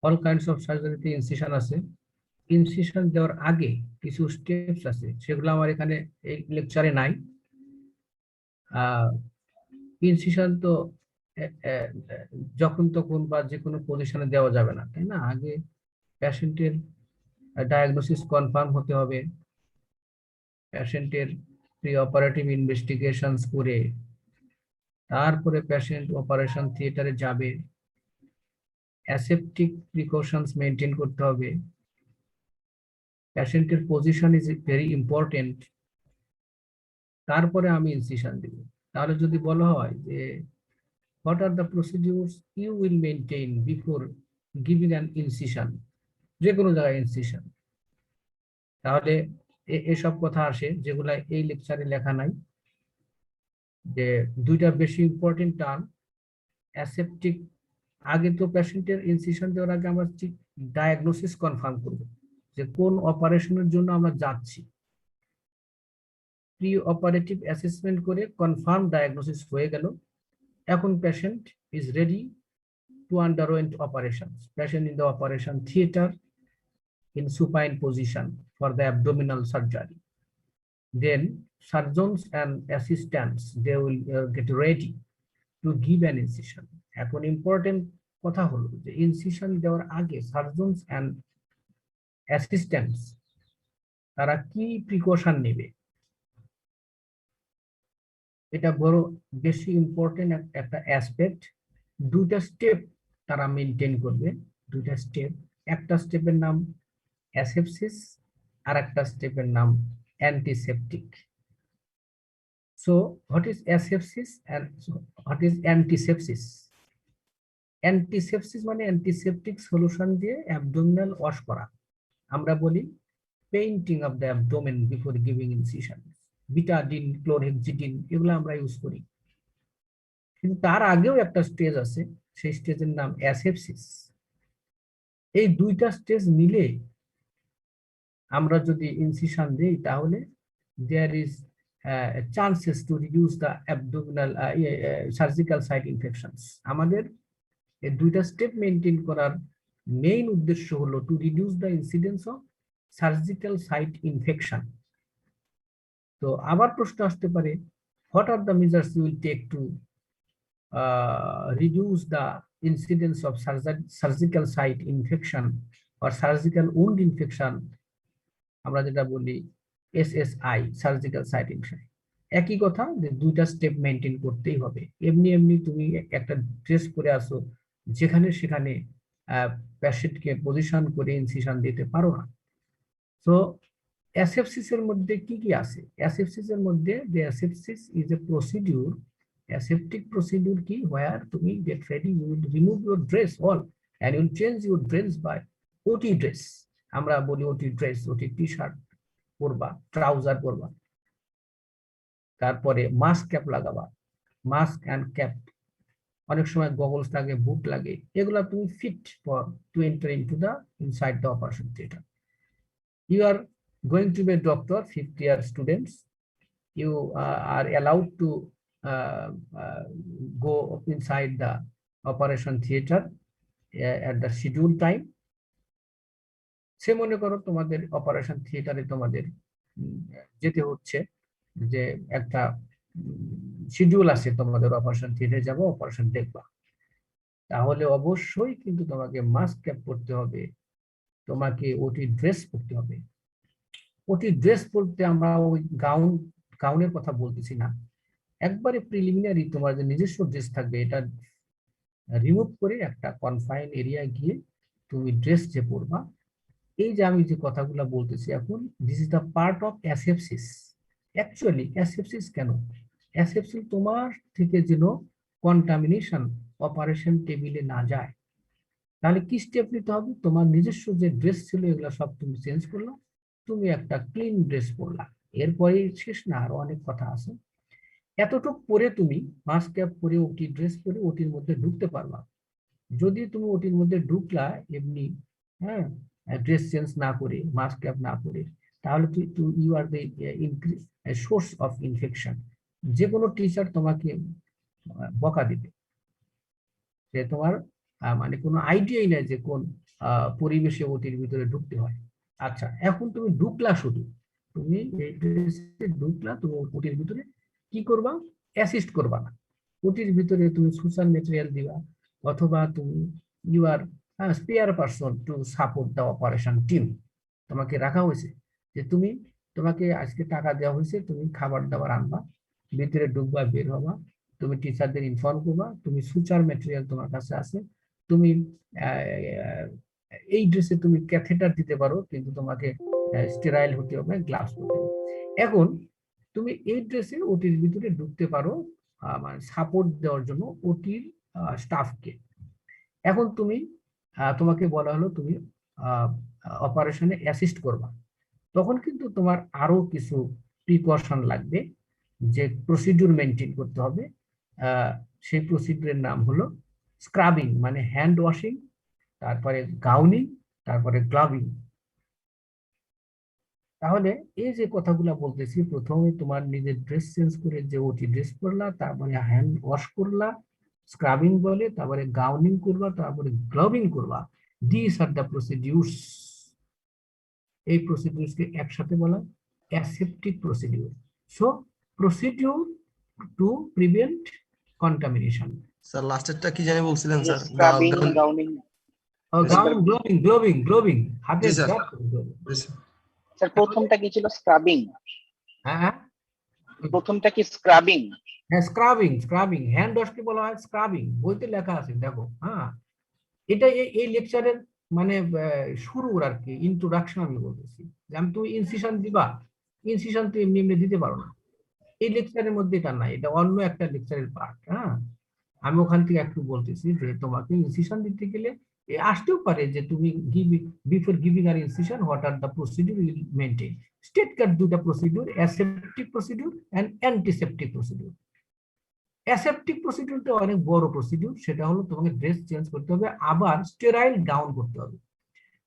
All kinds of সার্জারিতে incision আছে। Incision দেওয়ার আগে কিছু স্টেপস আছে, সেগুলো আমার এখানে এই লেকচারে নাই। ইনসিশন তো যখন তখন বা যে কোনো পজিশনে দেওয়া যাবে না, তাই না? আগে পেশেন্টের ডায়াগনোসিস কনফার্ম হতে হবে, পেশেন্টের প্রি অপারেটিভ ইনভেস্টিগেশনস করে তারপরে পেশেন্ট অপারেশন থিয়েটারে যাবে, অ্যাসেপটিক প্রিকশনস মেনটেন করতে হবে, পেশেন্টের পজিশন ইজ ভেরি ইম্পর্টেন্ট, তারপরে আমি ইনসিশন দিব। তাহলে যদি বলা হয় যে what are the procedures you will maintain before giving an incision, যে কোনো জায়গায় ইনসিশন, তাহলে এসব কথা আসে যেগুলা এই লেকচারে লেখা নাই। যে দুইটা বেশি ইম্পর্টেন্ট টার্ম, অ্যাসেপটিক, আগে তো পেশেন্টের ইনসিশন দেওয়ার আগে আমরা ডায়াগনোসিস কনফার্ম করব যে কোন অপারেশনের জন্য আমরা যাচ্ছি। প্রি অপারেটিভ অ্যাসেসমেন্ট করে কনফার্ম ডায়াগনোসিস হয়ে গেল, এখন patient is ready to undergo operations. Patient in the operation theater in supine position for the abdominal surgery. Then surgeons and assistants, they will get ready to give an incision. এখন important কথা হলো যে incision দেওয়ার আগে surgeons and assistants তারা কি precaution নেবে, এটা বড় বেশি ইম্পর্টেন্ট একটা অ্যাসপেক্ট। দুইটা স্টেপ তারা মেনটেন করবে, দুইটা স্টেপ। একটা স্টেপের নাম অ্যাসেপসিস, আর একটা স্টেপের নাম antiseptic. So what is asepsis and what is antisepsis? Antisepsis মানে অ্যান্টিসেপটিক সলিউশন দিয়ে অ্যাবডোমিনাল ওয়াশ করা। আমরা বলি painting of the abdomen before giving incision, betadine, chlorhexidine, এগুলো আমরা ইউজ করি। কিন্তু তার আগেও একটা স্টেজ আছে, সেই স্টেজের নাম অ্যাসেপসিস। এই দুইটা স্টেজ মিলে আমরা যদি ইনসিশন দেই তাহলে there is chances to reduce the abdominal surgical site infections. আমাদের এই দুইটা স্টেপ মেনটেন করার মেইন উদ্দেশ্য হলো to reduce the incidence of surgical site infection. তো আবার প্রশ্ন আসতে পারে, what are the measures you will take to reduce the incidence of surgical site infection or surgical wound infection, আমরা যেটা বলি SSI, সার্জিক্যাল সাইট ইনফেকশন। একই কথা, যে দুইটা স্টেপ মেনটেন করতেই হবে। এমনি এমনি তুমি একটা ড্রেস পরে আসো, যেখানে সেখানে পেশেন্টকে পজিশন করে ইনসিশন দিতে পারো না। তো অ্যাসেপসিস এর মধ্যে কি কি আছে? অ্যাসেপসিস এর মধ্যে the asepsis is a procedure, aseptic procedure কি, where তুমি get ready, you will remove your dress all and you will change your dress by OT dress। আমরা বলি OT dress, OT টি-শার্ট পরবা, ট্রাউজার পরবা, তারপরে mask cap লাগাবা, mask and cap, অনেক সময় গগলস লাগে, বুট লাগে, এগুলা তুমি fit for to enter into the inside the operation theatre. You are going to be a doctor, 50-year students. You are allowed to go inside the operation theater at the scheduled time. সে মনে করো তোমাদের operation থিয়েটারে তোমাদের যেতে হচ্ছে, যে একটা schedule আছে, তোমাদের অপারেশন থিয়েটারে যাবো, অপারেশন দেখবা, তাহলে অবশ্যই কিন্তু তোমাকে মাস্ক ক্যাপ পরতে হবে, তোমাকে ওটি ড্রেস পরতে হবে। ওটি ড্রেস পরতে আমরা ওই গাউনের কথা বলতেছি না, একবারে প্রিলিমিনারি তোমার যে নিজস্ব ড্রেস থাকবে, এটা রিমুভ করে একটা কনফাইন এরিয়া গিয়ে তুমি ড্রেস যে পরবা। এই যে আমি যে কথাগুলো বলতেছি এখন, this is the part of asepsis. Actually asepsis কেন? অ্যাসেপসিস তোমার থেকে যেন কন্টামিনেশন অপারেশন টেবিলে না যায়। তাহলে কি স্টেপ নিতে হবে? তোমার নিজস্ব যে ড্রেস ছিল এগুলো সব তুমি চেঞ্জ করলো, তুমি একটা ক্লিন ড্রেস পরলা। এরপরে শেষ না, আরো অনেক কথা আছে। এতটুক পরে তুমি মাস্ক ক্যাপ পরে ওটি ড্রেস পরে ওটির মধ্যে ঢুকতে পারবা। যদি তুমি ওটির মধ্যে ঢুকলা এমনি, হ্যাঁ, ড্রেস চেঞ্জ না করে, মাস্ক ক্যাপ না করে, তাহলে you are the increase source of infection. যে কোনো টিচার তোমাকে বকা দিবে, যে তোমার মানে কোনো আইডিয়াই নেই যে কোন পরিবেশে ওটির ভিতরে ঢুকতে হয়। আচ্ছা, এখন তুমি ঢুকলা, শুধু তুমি এই ড্রেসে ঢুকলা, তুমি ওটির ভিতরে কি করবা? অ্যাসিস্ট করবা না। ওটির ভিতরে তুমি সোশ্যাল ম্যাটেরিয়াল দিবা, অথবা তুমি you are spare person to support the operation team. তোমাকে রাখা হয়েছে যে তোমাকে আজকে টাকা দেওয়া হয়েছে, তুমি খাবার দাবার আনবা, ভিতরে ঢুকবা, বের হবা, তুমি টিচারদের ইনফর্ম করবা, তুমি সোশ্যাল ম্যাটেরিয়াল তোমার কাছে আছে, তুমি এই ড্রেসে তুমি ক্যাথেটার দিতে পারো, কিন্তু তোমাকে স্টেরাইল হতে হবে, গ্লাভস করতে হবে। এখন তুমি এই ড্রেসে ওটির ভিতরে ঢুকতে পারো, মানে সাপোর্ট দেওয়ার জন্য ওটির স্টাফকে। এখন তোমাকে বলা হলো তুমি অপারেশনে অ্যাসিস্ট করবা, তখন কিন্তু তোমার আরো কিছু প্রিকশন লাগবে, যে প্রসিডিউর মেনটেন করতে হবে। সেই প্রসিডিউরের নাম হলো স্ক্রাবিং, মানে হ্যান্ড ওয়াশিং, তারপরে গাউনিং, তারপরে গ্লাভিং। তাহলে এই যে কথাগুলো বলতেছি, প্রথমে তোমার নিজের ড্রেস চেঞ্জ করে যে ওটি ড্রেস পরলা, তারপরে হ্যান্ড ওয়াশ করলা, স্ক্রাবিং বলে, তারপরে গাউনিং করবা, তারপরে গ্লাভিং করবা। This are the procedures. এই প্রসিডিউরসকে একসাথে বলা aseptic procedure. So procedure to prevent contamination. Sir লাস্টেরটা কি জানি বলছিলেন স্যার? স্ক্রাবিং, গাউনিং। গাউনিং, গ্লোভিং, গ্লোভিং, গ্লোভিং, হাতে জি স্যার। গ্লাভ করবে। স্যার প্রথমটা কি ছিল? স্ক্রাবিং। হ্যাঁ, প্রথমটা কি স্ক্রাবিং? হ্যাঁ, স্ক্রাবিং, স্ক্রাবিং, হ্যান্ড ওয়াশকে বলা হয় স্ক্রাবিং, বইতে লেখা আছে, দেখো। হ্যাঁ, এটা এই লেকচারের মানে শুরুর আর কি, ইন্ট্রোডাকশন আমি বলতেছি। যে আমি তুমি ইনসিশন দিবা, ইনসিশন তো এমনি এমনি দিতে পারো না, এই লেকচারের মধ্যে এটা নাই, এটা অন্য একটা লেকচারের পার্ট। হ্যাঁ, আমি ওখান থেকে একটু বলতেছি যে তোমাকে ইনসিশন দিতে গেলে আসতেও পারে যে তুমি before giving are incision what are the procedure will maintain. State cut দুটা procedure, aseptic procedure and antiseptic procedure. Aseptic প্রসিডিউরটা অনেক বড় প্রসিডিউর, সেটা হলো তোমাকে ড্রেস চেঞ্জ করতে হবে, আবার স্টেরাইল গাউন করতে হবে,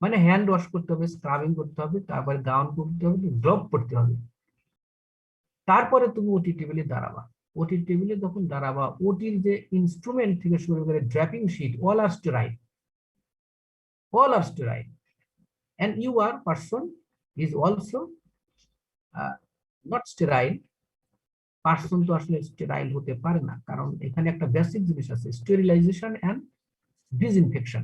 মানে হ্যান্ড ওয়াশ করতে হবে, স্ক্রাবিং করতে হবে, তারপরে গাউন করতে হবে, গ্লোভ পরতে হবে, তারপরে তুমি ওটি টেবিলে দাঁড়াবা। ওটি টেবিলে যখন দাঁড়াবা, ওটির যে ইনস্ট্রুমেন্ট থেকে শুরু করে draping sheet, all are sterile, all are sterile, and you are person is also not sterile. Person তো আসলে স্টেরাইল হতে পারে না, কারণ এখানে একটা বেসিক জিনিস আছে, স্টেরিলাইজেশন এন্ড ডিসইনফেকশন।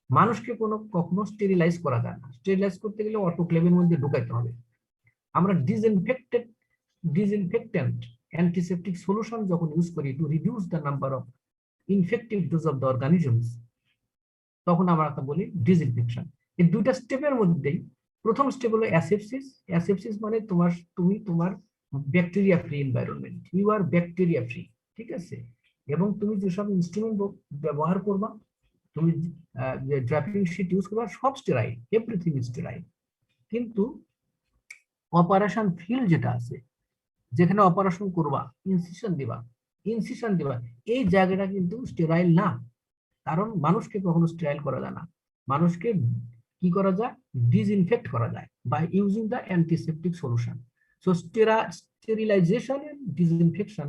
মানুষকে কখনো স্টেরিলাইজ করা যায় না, স্টেরিলাইজ করতে গেলে অটোক্লেভের মধ্যে ঢুকাইতে হবে। আমরা ডিসইনফেক্টেন্ট অ্যান্টিসেপটিক সলিউশন যখন ইউজ করি two reduce the number of infective dose of the organisms, তখন আমরা বলি ডিসইনফেকশন। এই দুইটা স্টেপের মধ্যেই প্রথম স্টেপ হলো অ্যাসেপসিস। অ্যাসেপসিস মানে তোমার bacteria free environment, you are bacteria free, ঠিক আছে। এবং তুমি যেসব ইনস্ট্রুমেন্ট ব্যবহার করবা, তুমি যে ড্র্যাপিং শিট ইউজ করবা, সব স্টেরাইল, এভরিথিং ইজ স্টেরাইল। কিন্তু অপারেশন ফিল্ড যেটা আছে, যেখানে অপারেশন করবা, ইনসিশন দিবা, এই জায়গাটা কিন্তু স্টেরাইল না, কারণ মানুষকে কখনো স্টেরাইল করা যায় না। মানুষকে কি করা যায়? ডিসইনফেক্ট করা যায় by using the antiseptic solution. So sterilization and disinfection,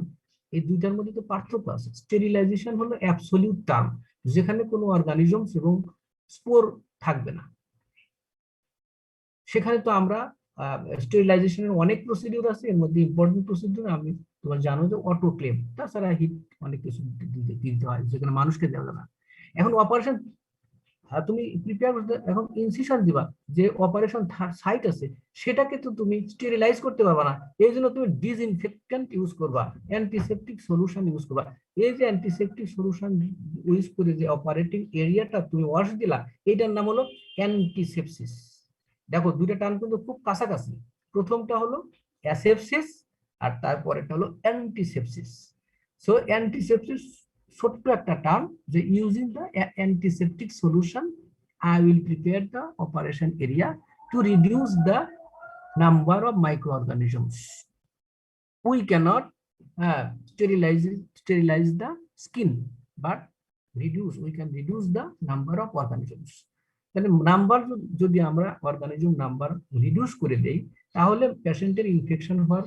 এই দুইটার মধ্যে তো পার্থক্য আছে। স্টেরিলাইজেশন হলো অ্যাবসলিউট টার্ম, যেখানে কোনো অর্গানিজমস এবং স্পোর থাকবে না। সেখানে তো আমরা স্টেরিলাইজেশনের অনেক প্রসিডিউর আছে, এর মধ্যে ইম্পর্টেন্ট প্রসিডিউর আমি তোমার জানো যে অটোক্লেভ, তাছাড়া হিট অনেক কিছু দিতে হয়, যেখানে মানুষকে দেওয়া যাবে না। এখন অপারেশন তুমি প্রিপেয়ার করতে, এখন ইনসিশন দিবা, যে অপারেশন সাইট আছে সেটাকে তো তুমি স্টেরিলাইজ করতে পারবা না, এই জন্য তুমি ডিসইনফেক্টেন্ট ইউজ করবা, অ্যান্টিসেপটিক সলিউশন ইউজ করবা। এই যে অ্যান্টিসেপটিক সলিউশন ইউজ করে যে অপারেটিং এরিয়াটা তুমি ওয়াশ দিলা, এটার নাম হলো অ্যান্টিসেপসিস। দেখো দুইটা টার্ম কিন্তু খুব কাছাকাছি, প্রথমটা হলো অ্যাসেপসিস আর তারপরেটা হলো অ্যান্টিসেপসিস। সো অ্যান্টিসেপসিস ছোট্ট একটা টার্ম, যে using the antiseptic solution I will prepare the operation area to reduce the number of microorganisms. We cannot sterilize the skin, but we can reduce the number of organisms. তাহলে number যদি আমরা organism number reduce করে দেই, তাহলে পেশেন্টের infection হওয়ার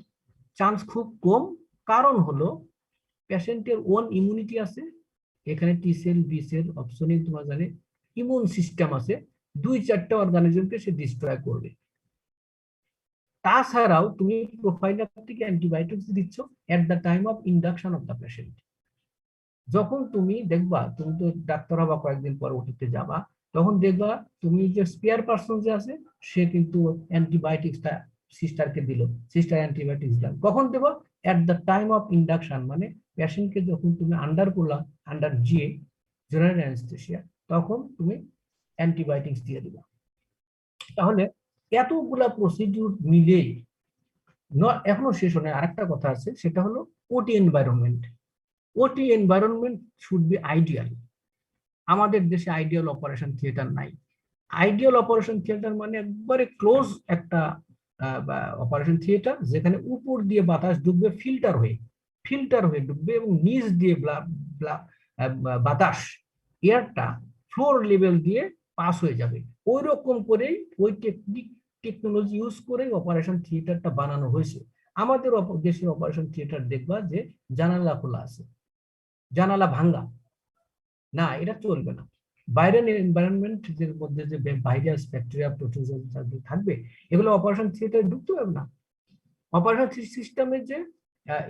chance খুব কম। কারণ হলো পেশেন্টের ওন ইমিউনিটি আছে, এখানে টি সেল, বি সেল, অপশনে তোমার জানে ইমিউন সিস্টেম আছে, 2-4টা অর্গানিজমকে সে ডিস্ট্রয় করবে। তাছাড়াও তুমি প্রোফাইল্যাকটিক অ্যান্টিবায়োটিক্স দিচ্ছ at the time of induction of the patient. যখন তুমি দেখবা, তুমি তো ডাক্তার হবা, কয়েকদিন পর ওটিতে যাবা, তখন দেখবা তুমি যে স্পেয়ার পার্সন যে আছে সে কিন্তু অ্যান্টিবায়োটিক্সটা সিস্টারকে দিল, সিস্টার অ্যান্টিবায়োটিক্স দিলাম, কখন দেবো? At the time of induction, মানে পেশেন্টকে যখন তুমি আন্ডার করলা, আন্ডার জিএ, জেনারেল অ্যানেস্থেসিয়া, তখন তুমি অ্যান্টিবায়োটিক্স দিয়ে দিবা। তাহলে এতগুলা প্রসিডিউর মিলে এখনো শেষ হয়। আরেকটা কথা আছে, সেটা হলো ওটি এনভায়রনমেন্ট। ওটি এনভায়রনমেন্ট শুড বি আইডিয়াল। আমাদের দেশে আইডিয়াল অপারেশন থিয়েটার নাই। আইডিয়াল অপারেশন থিয়েটার মানে একবারে ক্লোজ একটা অপারেশন থিয়েটার, যেখানে উপর দিয়ে বাতাস ঢুকবে ফিল্টার হয়ে ঢুকবে, এবং নিচ দিয়ে বাতাস, এয়ারটা ফ্লোর লেভেল দিয়ে পাস হয়ে যাবে। ওই রকম করেই ওই টেকনোলজি ইউজ করে অপারেশন থিয়েটারটা বানানো হয়েছে। আমাদের দেশের অপারেশন থিয়েটার দেখবা যে জানালা খোলা আছে, জানালা ভাঙ্গা, না, এটা চলবে না। বাইরের এনভায়রনমেন্টের মধ্যে যে ভাইরাস, ব্যাকটেরিয়া, প্রোটোজোয়া থাকবে, এগুলো অপারেশন থিয়েটারে ঢুকতে হবে না। অপারেশন সিস্টেমে যে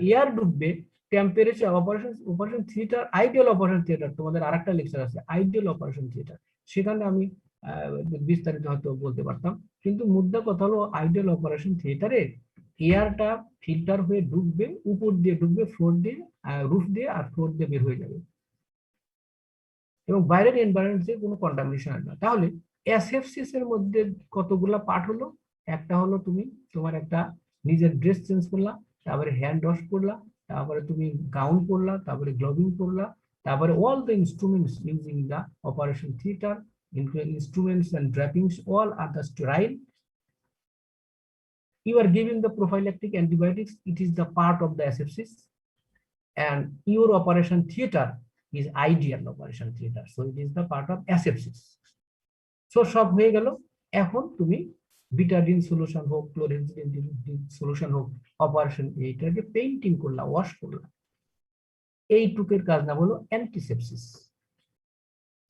এয়ার ঢুকবে, temperature, operation theatre, ideal operation theatre, তোমাদের আরেকটা লেকচার আছে আইডিয়াল অপারেশন থিয়েটার, সেখানে আমি বিস্তারিত হয়তো বলতে পারতাম। কিন্তু মুদ্রা কথা হলো, আইডিয়াল অপারেশন থিয়েটারে এয়ারটা ফিল্টার হয়ে ঢুকবে, উপর দিয়ে ঢুকবে, ফ্লোর দিয়ে, রুফ দিয়ে, আর ফ্লোর দিয়ে বের হয়ে যাবে, এবং বাইরের এনভায়রনমেন্টে কোনো কন্টামিনেশন আসবে না। তাহলে অ্যাসেপসিস এর মধ্যে কতগুলা পার্ট হলো? একটা হলো তুমি তোমার একটা নিজের ড্রেস চেঞ্জ করলা, তারপরে হ্যান্ড ওয়াশ করলা, তারপরে তুমি গাউন পরলা, তারপরে গ্লোভিং পরলা, তারপরে all the instruments using the operation theatre, instruments and wrappings, all are the sterile. You are giving the prophylactic antibiotics, it is the part of the asepsis, and your operation theater is ideal operation theater, so it is the part of asepsis. So সব হয়ে গেল। এখন তুমি Betadine solution হোক, ক্লোরেনজিন solution হোক, operation এইটাকে painting করলা, wash করলা, এইটুকের কাজ নাম হলো অ্যান্টিসেপসিস।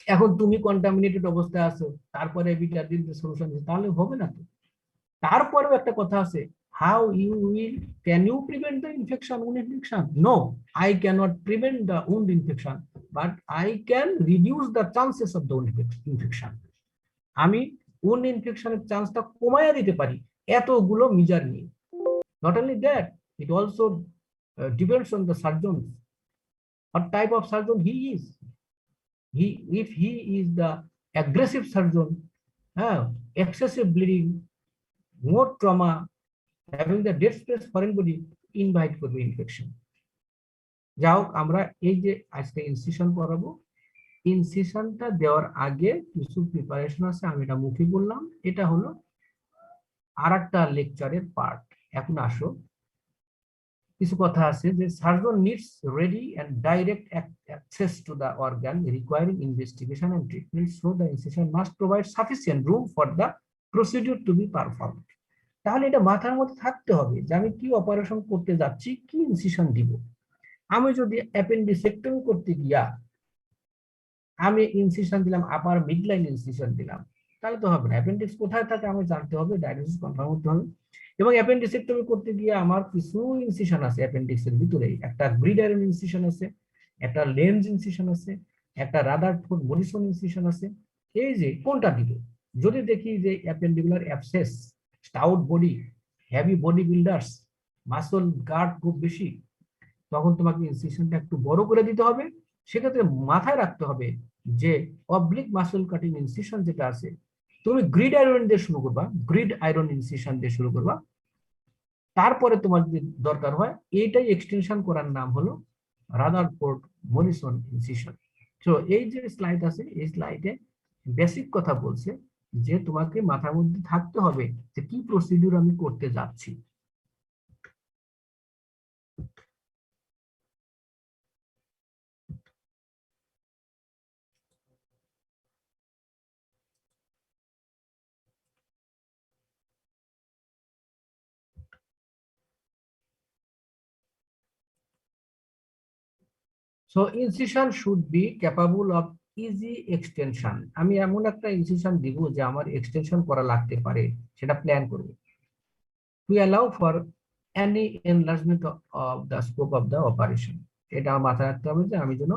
এখন তুমি কন্টামিনেটেড অবস্থায় আছো, তারপরে বিটাডিন সলিউশন, তাহলে হবে না তো। তারপরেও একটা কথা আছে, how you will, can you prevent the infection, wound infection? No, I cannot prevent the wound infection, but I can reduce the chances of the wound infection. আমি wound ইনফেকশনের চান্সটা কমায়া দিতে পারি এতগুলো মেজার নিয়ে। Not only that, it also depends on the surgeon, what type of surgeon he is. If he is the aggressive surgeon, excessive bleeding, more trauma, having the dead space foreign body, invite করবে infection. যাও, আমরা এই যে আজকে incision করাবো, ইনসিশনটা দেওয়ার আগে কিছু প্রিপারেশন আছে, আমি এটা মুখে বললাম, এটা হলো আরেকটা লেকচারের পার্ট। এখন আসো, কিছু কথা আছে যে surgeon needs ready and direct access to the organ requiring investigation and treatment, so the incision must provide sufficient room for the procedure to be perform. তাহলে এটা মাথার মধ্যে থাকতে হবে যে আমি কি অপারেশন করতে যাচ্ছি, কি ইনসিশন দিব। আমি যদি অ্যাপেন্ডিসেক্টমি করতে গিয়া আমি ইনসিশন দিলাম, আপার মিডলাইন ইনসিশন দিলাম, তাহলে তো হবে না। অ্যাপেন্ডিক্স কোথায় থাকে আমি জানতে হবে, ডায়াগনোসিস কনফার্ম করতে হবে। এবং অ্যাপেন্ডিসেক্টমি করতে গিয়ে আমার কিছু ইনসিশন আছে অ্যাপেন্ডিক্সের ভিতরে, একটা গ্রিড আয়রন ইনসিশন আছে, একটা লেন্স ইনসিশন আছে, একটা রাদারফোর্ড মরিসন ইনসিশন আছে। এই যে কোনটা দিব? যদি দেখি যে appendicular abscess, stout body, heavy body builders, muscle guard খুব বেশি, তখন তোমাকে ইনসিশনটা একটু বড় করে দিতে হবে। সেক্ষেত্রে মাথায় রাখতে হবে যে অবলিক মাসল কাটিং ইনসিশন যেটা আছে, তুমি গ্রিড আয়রন দিয়ে শুরু করবা, গ্রিড আয়রন ইনসিশন দিয়ে শুরু করবা। তারপরে তোমার যদি দরকার হয়, এইটাই এক্সটেনশন করার নাম হলো রাদারফোর্ড মরিসন ইনসিশন। তো এই যে স্লাইড আছে, এই স্লাইডে বেসিক কথা বলছে যে তোমাকে মাথার মধ্যে থাকতে হবে যে কি প্রসিডিউর আমি করতে যাচ্ছি। So incision should be capable of easy extension, আমি এমন একটা ইনসিশন দিব যে আমার এক্সটেনশন করা লাগতে পারে, সেটা প্ল্যান করব। To allow for any enlargement of the scope of the operation, এটা আমার মাথায় রাখতে হবে যে আমি যেন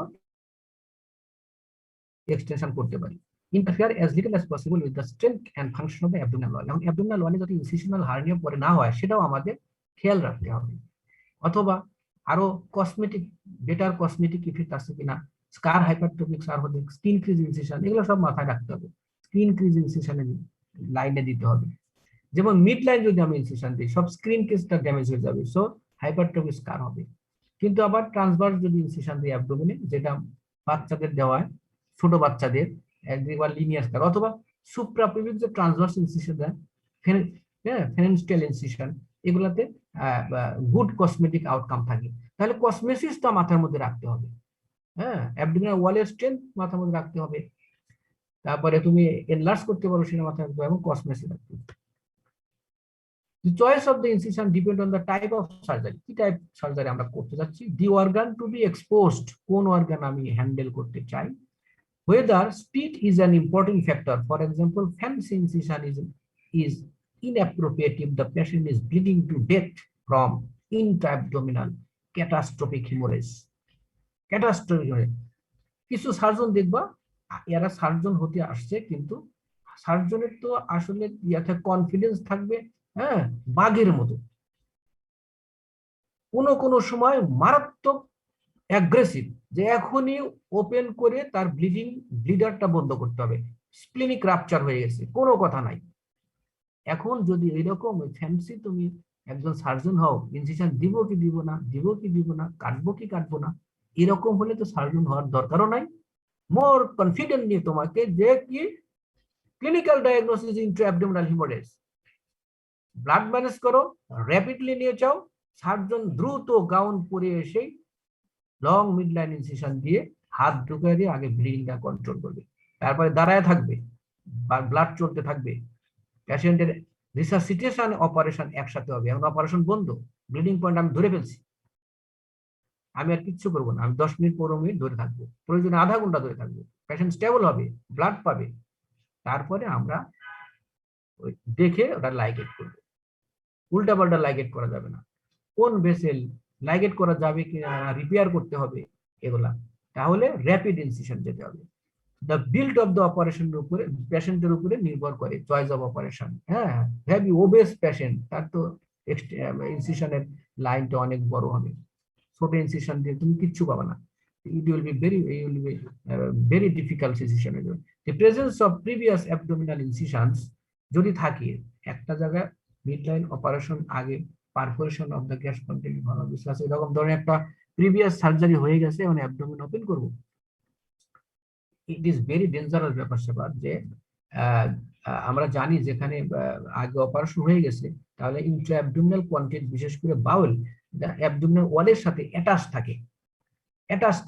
এক্সটেনশন করতে পারি। Interfere as little as possible with the strength and function of the abdominal ওয়াল। এখন অ্যাবডোমিনাল ওয়ালে যদি ইনসিশনাল হার্নিয়া পরে না হয় সেটাও আমাদের খেয়াল রাখতে হবে। অথবা আরো কসমেটিক, বেটার কসমেটিক ইফেক্ট আছে কিনা, স্কার হাইপারট্রফিক সার্ভোডিক, স্কিন ক্রিজ ইনসিশন, এগুলো সব মাথায় রাখতে হবে। স্কিন ক্রিজ ইনসিশনে লাইনে দিতে হবে। যেমন মিড লাইন যদি আমি ইনসিশন দিই, সব স্ক্রিন কেসটা ড্যামেজ হয়ে যাবে, সো হাইপারট্রফিক স্কার হবে। কিন্তু আবার ট্রান্সভার্স যদি ইনসিশন দিই অ্যাবডোমিনে, যেটা বাচ্চাদের দেওয়া হয়, ছোট বাচ্চাদের একবার লিনিয়ার স্কার, অথবা সুপ্রাপিভিক যে ট্রান্সভার্স ইনসিশন দেয়, ফেরেনস্টাইল ইনসিশন, এগুলাতে গুড কসমেটিক আউটকাম থাকে। তাহলে কসমেসিসটা মাথার মধ্যে রাখতে হবে। হ্যাঁ, অ্যাবডোমিনাল ওয়ালের স্ট্রেংথ মাথার মধ্যে রাখতে হবে, তারপরে তুমি এনলার্জ করতে পারো সেটা মাথায় রাখতে হবে, এবং কসমেসিস রাখতে হবে। The choice of the incision depend on the type of surgery. কি টাইপ সার্জারি আমরা করতে যাচ্ছি, the organ to be exposed, কোন অর্গান আমি হ্যান্ডেল করতে চাই, whether speed is an important factor. For example, fancy incision is inappropriate if the patient is bleeding to death from intra-abdominal catastrophic hemorrhage. Catastrophic hemorrhage. কিছু surgeon দেখবা এরা surgeon হতে আসছে, কিন্তু সার্জনের তো আসলে ইয়াতে কনফিডেন্স থাকবে, হ্যাঁ, বাঘের মতো। কোন সময় মারাত্মক অ্যাগ্রেসিভ, যে এখনই ওপেন করে তার ব্লিডারটা বন্ধ করতে হবে, স্প্লিনিক রাপচার হয়ে গেছে, কোনো কথা নাই। এখন যদি এরকম ফ্যান্সি তুমি একজন সার্জন হও, ইনসিশন দিব কি দিব না, কাটবো কি কাটবো না, এরকম হলে তো সার্জন হওয়ার দরকারও নাই। মোর কনফিডেন্ট নিয়ে তোমাকে যে কি clinical diagnosis Intra-abdominal haemorrhage, blood manage করো, র্যাপিডলি নিয়ে যাও, সার্জন দ্রুত গাউন পরে এসে লং মিডলাইন ইনসিশন দিয়ে হাত ঢুকিয়ে দিয়ে আগে ব্লিডিংটা কন্ট্রোল করবে, তারপরে দাঁড়ায় থাকবে, ব্লাড চলতে থাকবে, পেশেন্টের রিসাসিটেশন অপারেশন একসাথে হবে। এখন অপারেশন বন্ধ, ব্লিডিং পয়েন্ট আমি ধরে ফেলছি, আমি আর কিচ্ছু করবো না, আমি 10 মিনিট 15 মিনিট ধরে থাকবো, প্রয়োজনে আধা ঘন্টা ধরে থাকবো, পেশেন্ট স্টেবল হবে, ব্লাড পাবে, তারপরে আমরা দেখে ওটা লাইগেট করবো। উল্টা পাল্টা লাইগেট করা যাবে না, কোন ভেসেল লাইগেট করা যাবে কিনা, রিপেয়ার করতে হবে এগুলা, তাহলে র্যাপিড ইনসিশন যেতে হবে। দ্য বিল্ড অফ দ্য অপারেশনের উপরে, পেশেন্টের উপরে নির্ভর করে চয়েস অফ অপারেশন। হ্যাঁ, হেভি ওবেস পেশেন্ট, তার তো ইনসিশনের লাইনটা অনেক বড় হবে, ছোট ইনসিশন দিয়ে তুমি কিচ্ছু পাবে না, it will be very difficult decision. The presence of previous abdominal incisions যদি থাকে একটা জায়গায়, মিডলাইন অপারেশন আগে perforation of the gas containing valve, এরকম ধরনের একটা প্রিভিয়াস সার্জারি হয়ে গেছে, এখন অ্যাবডোমেন ওপেন করব, ইট ইজ ভেরি ডেঞ্জারাস ব্যাপার স্যাপার। যে আমরা জানি যেখানে আগে অপারেশন হয়ে গেছে, তাহলে ইন্ট্রা অ্যাবডোমিনাল কন্টেন্ট, বিশেষ করে বাউল, অ্যাবডোমিনাল ওয়ালের সাথে অ্যাটাচ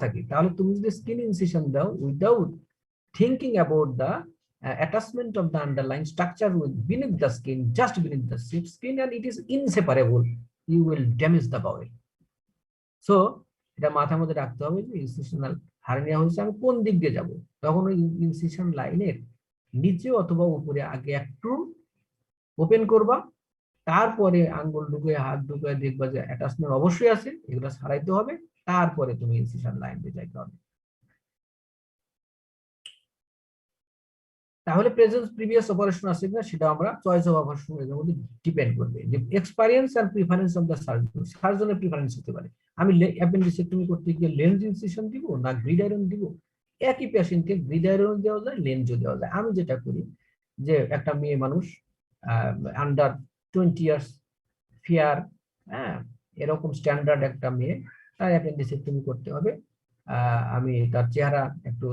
থাকে, তাহলে তুমি যদি স্কিন ইনসিশন দাও without thinking about the attachment of the underlying structure with beneath the skin, just beneath the skin, and it is inseparable, you will damage the bowel. So এটা মাথার মধ্যে রাখতে হবে যে ইনসিশনাল হার্নিয়া হয়েছে, আমি কোন দিক দিয়ে যাব, তখন ওই ইনসিশন লাইনের নিচে অথবা উপরে আগে একটু ওপেন করবা, তারপরে আঙ্গুল ঢুকে হাত ঢুকে দেখবা যে অ্যাটাচমেন্ট অবশ্যই আছে, এগুলো ছাড়াইতে হবে, তারপরে তুমি ইনসিশন লাইন দিয়ে যাইতে হবে। তাহলে প্রেজেন্স প্রিভিয়াস অপারেশন আছে কিনা সেটা আমরা চয়েস অফ অপারেশনের মধ্যে ডিপেন্ড করবে, যে experience and preference of the surgeon, সার্জনের প্রিফারেন্স হতে পারে, আমি অ্যাপেন্ডিসেক্টমি করতে গিয়ে লেন্স ইনসিশন দিব না গ্রিডাইরন দিব, একই পেশেন্টকে গ্রিডাইরন দেওয়া যায়, লেন্সও দেওয়া যায়। আমি যেটা করি যে একটা মেয়ে মানুষ আন্ডার 20 ইয়ার্স, ফেয়ার, হ্যাঁ, এরকম স্ট্যান্ডার্ড একটা মেয়ে, তার অ্যাপেন্ডিসেক্টমি করতে হবে, আমি তার চেহারা একটু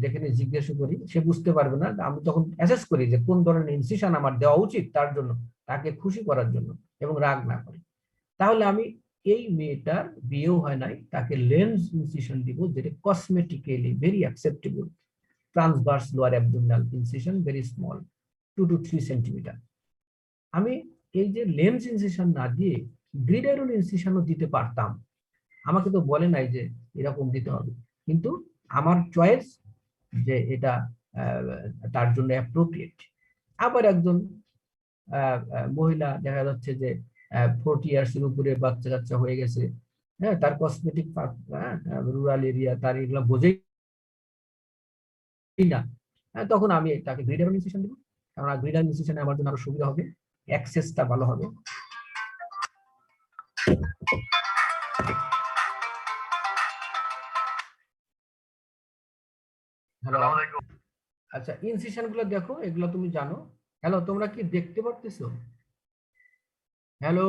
দেখে নিয়ে জিজ্ঞাসা করি, সে বুঝতে পারবে না, আমি তখন অ্যাসেস করি যে কোন ধরনের ইনসিশন আমার দেওয়া উচিত তার জন্য, তাকে খুশি করার জন্য এবং রাগ না করে। তাহলে আমি এই মেয়েটার বিয়েও হয় নাই, তাকে লেন্স ইনসিশন দিব, যেটা cosmetically very acceptable, transverse lower abdominal incision, very small, 2 to 3 centimetre. আমি এই যে লেন্স ইনসিশন না দিয়ে গ্রিডাইরন ইনসিশনও দিতে পারতাম, আমাকে তো বলে নাই যে এরকম দিতে হবে, কিন্তু আমার চয়েস যে এটা তার জন্য অ্যাপ্রোপ্রিয়েট। আবার একজন মহিলা দেখা যাচ্ছে যে 40 ইয়ার্স এর উপরে বাচ্চা কাচ্চা হয়ে গেছে, হ্যাঁ, তার কসমেটিক রুরাল এরিয়া, তার এগুলো বোঝেই না, তখন আমি তাকে গ্রিড অ্যাডমিনিস্ট্রেশন দেবো। কারণ গ্রিড অ্যাডমিনিস্ট্রেশনে আমার জন্য আরো সুবিধা হবে, অ্যাক্সেসটা ভালো হবে। হ্যালো, আচ্ছা, ইনসিশন গুলো দেখো, এগুলো তুমি জানো। হ্যালো, তোমরা কি দেখতে পারতেছো? হ্যালো,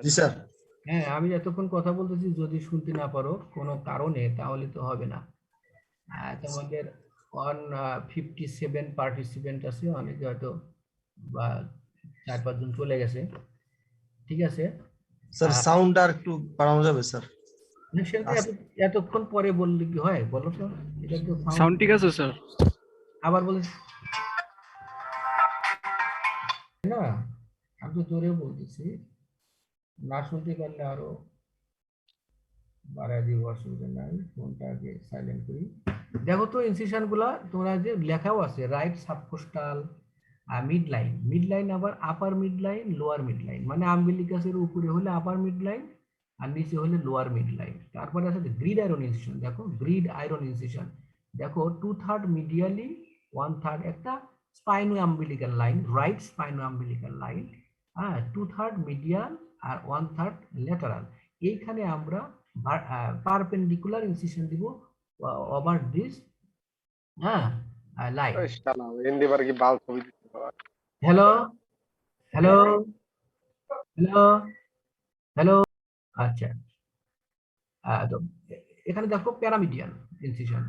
জি স্যার। হ্যাঁ, আমি এতক্ষণ কথা বলতেছি, যদি শুনতে না পারো কোনো কারণে, তাহলে তো হবে না। তোমাদের 157 পার্টিসিপেন্ট আছে, অনেকে হয়তো বা 4-5 জন চলে গেছে, ঠিক আছে। স্যার সাউন্ড আর একটু বাড়ানো যাবে স্যার? না, সেটা তো এতক্ষণ পরে বললে কি হয় বলো তো? এটা তো সাউন্ড ঠিক আছে স্যার? আবার বলে না, আমি তো জোরে বলতেছি, না শুনতে পারলে আরো বাড়ায় দিব, অসুবিধা নাই। ফোনটা আগে সাইলেন্ট করি। দেখো তো ইনসিশন গুলা তোমরা যে লেখাও আছে, right subcostal, mid line, mid line আবার upper mid line, lower mid line, মানে আম্বিলিকাসের উপরে হলে আপার মিড লাইন আর নিচে হলে লোয়ার মিড লাইন। তারপরে আছে গ্রিড আয়রন ইনসিশন, দেখো গ্রিড আয়রন ইনসিশন, দেখো 2/3 মিডিয়ালি, 1/3 একটা spino umbilical line, right spino umbilical line, হ্যাঁ, 2/3 মিডিয়াল আর 1/3 ল্যাটারাল। এইখানে আমরা পারপেন্ডিকুলার ইনসিশন দিব ওভার দিস, হ্যাঁ, line. Hello, hello, hello, hello, আচ্ছা, তো এখানে দেখো প্যারামিডিয়ান ইনসিশন,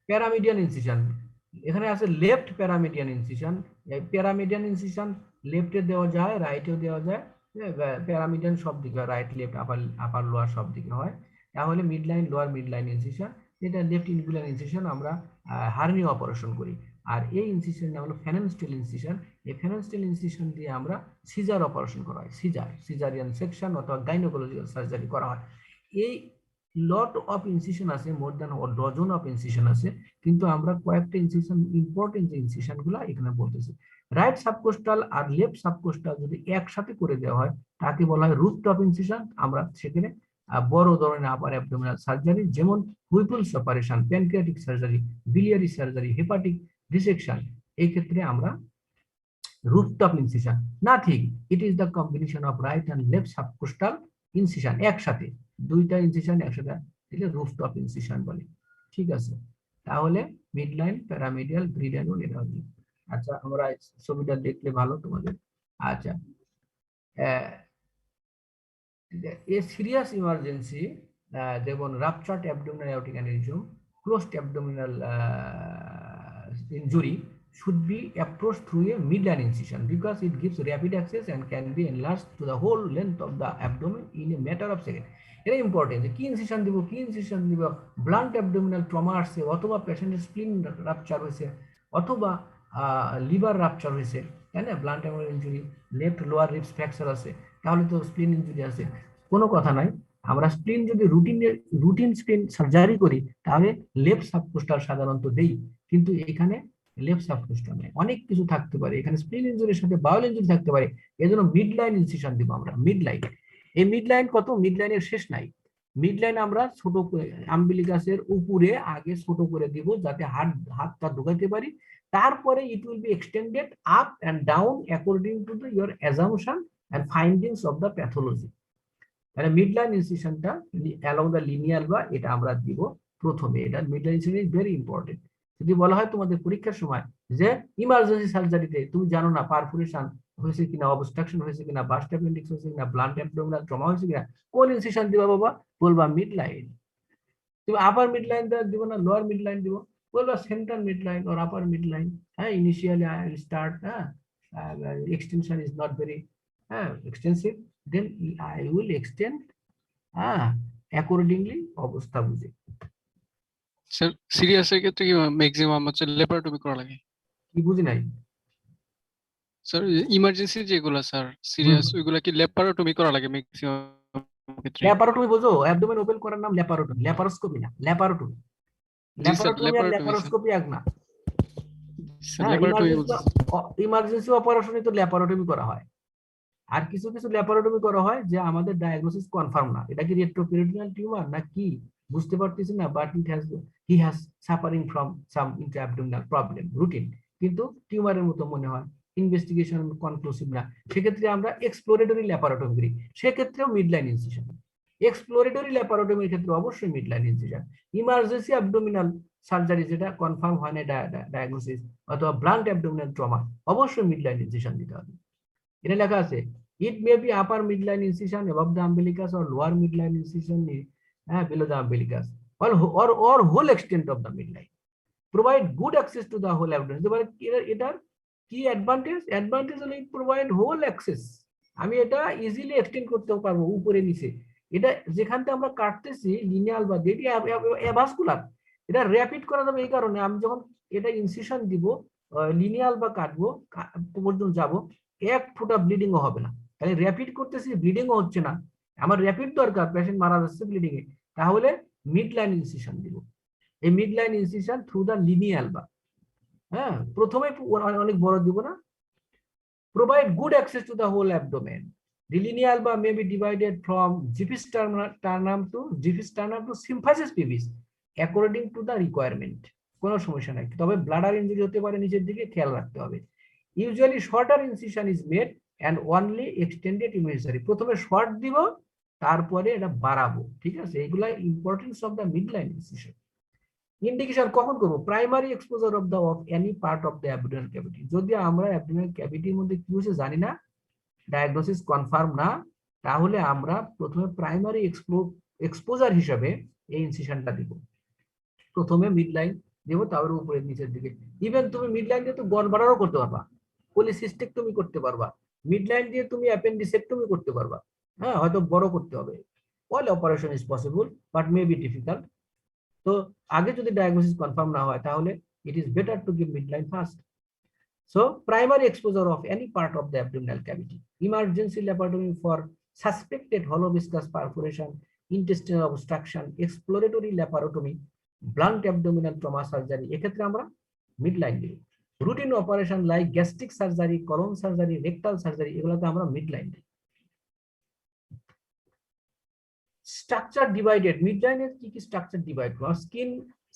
প্যারামিডিয়ান ইনসিশন, এখানে আছে লেফট প্যারামিডিয়ান ইনসিশন। প্যারামিডিয়ান ইনসিশন লেফটে দেওয়া যায়, রাইটেও দেওয়া যায়, প্যারামিডিয়ান সব দিকে, রাইট লেফট আপার আপার লোয়ার সব দিকে হয়। তাহলে mid line, lower mid line incision, এটা লেফট ইনগুলার ইনসিশন আমরা হার্নিয়া অপারেশন করি। আর এই ইনসিশন নাম হলো ফেনেনস্টেল ইনসিশন। এই ফেনেনস্টেল ইনসিশন দিয়ে আমরা সিজার অপারেশন করা হয়, সিজারিয়ান সেকশন অথবা গাইনোকোলজিক্যাল সার্জারি করা হয়। এই লট অফ ইনসিশন আছে, more than dozen of incision আছে, কিন্তু আমরা কয়েকটা ইনসিশন, ইম্পর্টেন্ট যে ইনসিশন গুলা এখানে বলতেছি। রাইট সাবকোস্টাল আর লেফট সাবকোস্টাল যদি একসাথে করে দেওয়া হয়, তাকে বলা হয় রুট অফ ইনসিশন। আমরা সেখানে বড় ধরনের আপার অ্যাবডোমিনাল সার্জারি, যেমন Whipple's operation, pancreatic surgery, biliary surgery, hepatic dissection, এই ক্ষেত্রে আমরা rooftop incision. Nothing. It is the combination of right and left subcostal incision একসাথে, দুইটা ইনসিশন একসাথে দিলে রুফটপ ইনসিশন বলে, ঠিক আছে। তাহলে মিড লাইন, প্যারামিডিয়াল, গ্রিড অ্যান্ড এটা হবে। আচ্ছা, আমরা ছবিটা দেখলে ভালো তোমাদের। আচ্ছা, এ সিরিয়াস ইমার্জেন্সি, যেমন ruptured abdominal aortic aneurysm, closed abdominal injury should be approached through a midline incision because it gives rapid access and can be enlarged to the whole length of the abdomen in a matter of seconds. এটা important, যে কি incision দিব, কি incision দিব। Blunt abdominal trauma আসছে, অথবা পেশেন্টের স্প্লিন rupture হয়েছে, অথবা লিভার রাপচার হয়েছে, তাই না, blunt abdominal injury, left lower ribs fracture আছে, তাহলে তো স্প্লিন ইনজুরি আছে, কোনো কথা নাই। আমরা স্প্লিন যদি রুটিন স্প্লিন সার্জারি করি, তাহলে লেফট সাবকোস্টাল সাধারণত দেই, কিন্তু এখানে লেফট সাবকোস্টাল নেই, অনেক কিছু থাকতে পারে এখানে, স্প্লিন ইনজুরির সাথে বাউল ইনজুরি থাকতে পারে, এজন্য মিড লাইন ইনসিশন দিব আমরা, মিড লাইন। এই মিড লাইন কত, মিড লাইনের শেষ নাই। মিড লাইন আমরা ছোট আম্বিলিকাসের উপরে আগে ছোট করে দিব, যাতে হাতটা ঢুকাইতে পারি, তারপরে it will be extended up and down according to the your assumption and findings of the pathology. মানে মিড লাইন ইনসিশনটা অ্যালং দ্য লিনিয়ার বা এটা আমরা দিব প্রথমে। এটা mid line incision is very important. যদি বলা হয় তোমাদের পরীক্ষার সময় যে ইমার্জেন্সি সার্জারিতে তুমি জানো না পারফোরেশন হয়েছে কিনা, অবস্ট্রাকশন হয়েছে কিনা, বাস্ট অ্যাপেন্ডিক্স হয়েছে কিনা, ব্লান্ট অ্যাবডোমিনাল ট্রমা হয়েছে কিনা, কোন ইনসিশন দিবা বাবা, বলবা মিড লাইন। তুমি আপার মিড লাইন দিব না লোয়ার মিড লাইন দিব, বলবা central mid line or upper mid line. হ্যাঁ, initially I will start, extension is not very extensive, then I will extend accordingly অবস্থা বুঝে। স্যার সিরিয়াসের ক্ষেত্রে কি ম্যাক্সিমাম হচ্ছে ল্যাপারোটমি করা লাগে? কি বুঝি নাই স্যার ইমার্জেন্সি যেগুলো স্যার সিরিয়াস, ওইগুলা কি ল্যাপারোটমি করা লাগে ম্যাক্সিমাম? ক্ষেত্রে ল্যাপারোটমি বোঝো, অ্যাবডোমেন ওপেন করার নাম ল্যাপারোটমি, ল্যাপারোস্কোপি না, ল্যাপারোটমি। জি স্যার, ল্যাপারোটমি আর ল্যাপারোটমি স্যার। ল্যাপারোস্কোপি এক না। স্যার হ্যাঁ, ল্যাপারোটমি বলছি। ইমার্জেন্সি অপারেশনে তো ল্যাপারোটমি করা হয়। আর কিছু কিছু ল্যাপারোটমি করা হয় যে আমাদের ডায়াগনোসিস কনফার্ম না, এটা কি রেট্রোপেরিটোনিয়াল টিউমার না কি বুঝতে পারতেছি না, but he has suffering from some intraabdominal problem routine, কিন্তু টিউমারের মতো মনে হয়, ইনভেস্টিগেশন কনক্লুসিভ না, সেক্ষেত্রে আমরা এক্সপ্লোরেটরি ল্যাপারোটমি করি, সেক্ষেত্রেও মিডলাইন ইনসিশন। এক্সপ্লোরেটরি ল্যাপারোটমির ক্ষেত্রে অবশ্যই midline incision. Emergency abdominal surgery যেটা কনফার্ম হয় না ডায়াগনোসিস, অথবা ব্লান্ট অ্যাবডোমিনাল ট্রমা, অবশ্যই মিডলাইন ইনসিশন দিতে হবে। এটা লেখা আছে, it may be upper midline incision above the umbilicus or lower midline incision below the umbilicus or whole extent of the midline. Provide good access to the whole abdomen. এটার কি advantage হলো provide whole access, আমি এটা easily extend করতে পারবো উপরে নিচে। এটা যেখানটা আমরা কাটতেছি লিনিয়াল বা অ্যাভাসকুলার, এটা র্যাপিড করা যাবে এই কারণে, আমি যখন এটা ইনসিশন দিব লিনিয়াল বা কাটবো পর্যন্ত যাবো, এক ফোঁটা ব্লিডিং ও হবে না। তাহলে র্যাপিড করতেছি, ব্লিডিং ও হচ্ছে না, আমার র্যাপিড দরকার, পেশেন্ট মারা যাচ্ছে ব্লিডিং এ, তাহলে মিড লাইন ইনসিশন দিব। এই mid line incision through the lineal বা, হ্যাঁ প্রথমে অনেক বড় দিব না। Provide good access to the whole abdomen. The lineal বা may be divided from Giffey sternum to symphysis pubis according to the requirement. কোনো সমস্যা নাই, তবে ব্লাডার ইনজুরি হতে পারে, নিচের দিকে খেয়াল রাখতে হবে। Usually shorter incision is made and only extended if necessary. প্রথমে শর্ট দিব, তারপরে এটা বাড়াবো, ঠিক আছে? এগুলা importance of the midline incision. Indication কখন করব? Primary exposure of the any part of the abdominal cavity. যদি আমরা অ্যাবডোমিনাল ক্যাভিটির মধ্যে কি হচ্ছে জানি না, ডায়াগনোসিস কনফার্ম না, তাহলে আমরা প্রথমে প্রাইমারি এক্সপোজার হিসাবে এই ইনসিশনটা দিব। প্রথমে মিডলাইন দেব, তারপরে উপরে নিচের দিকে। ইভেন তুমি মিডলাইন দিয়ে তো গড়বাড়ারও করতে পারবা, পলিসিস্টেক্টমি করতে পারবা, মিডলাইন দিয়ে তুমি অ্যাপেন্ডিসেক্টমি করতে পারবা, হ্যাঁ হয়তো বড় করতে হবে। All operation is possible but may be difficult. তো আগে যদি ডায়াগনোসিস কনফার্ম না হয়, তাহলে it is better to give midline first. So primary exposure of any part of the abdominal cavity, emergency laparotomy for suspected hollow viscous perforation, intestinal obstruction, exploratory laparotomy, blunt abdominal trauma surgery, এক্ষেত্রে আমরা midline দিই। Routine operation like gastric surgery, colon surgery, rectal surgery, এগুলোতে আমরা midline দিই। Structure divided, মিডলাইনের কি কি structure divide করা? Skin,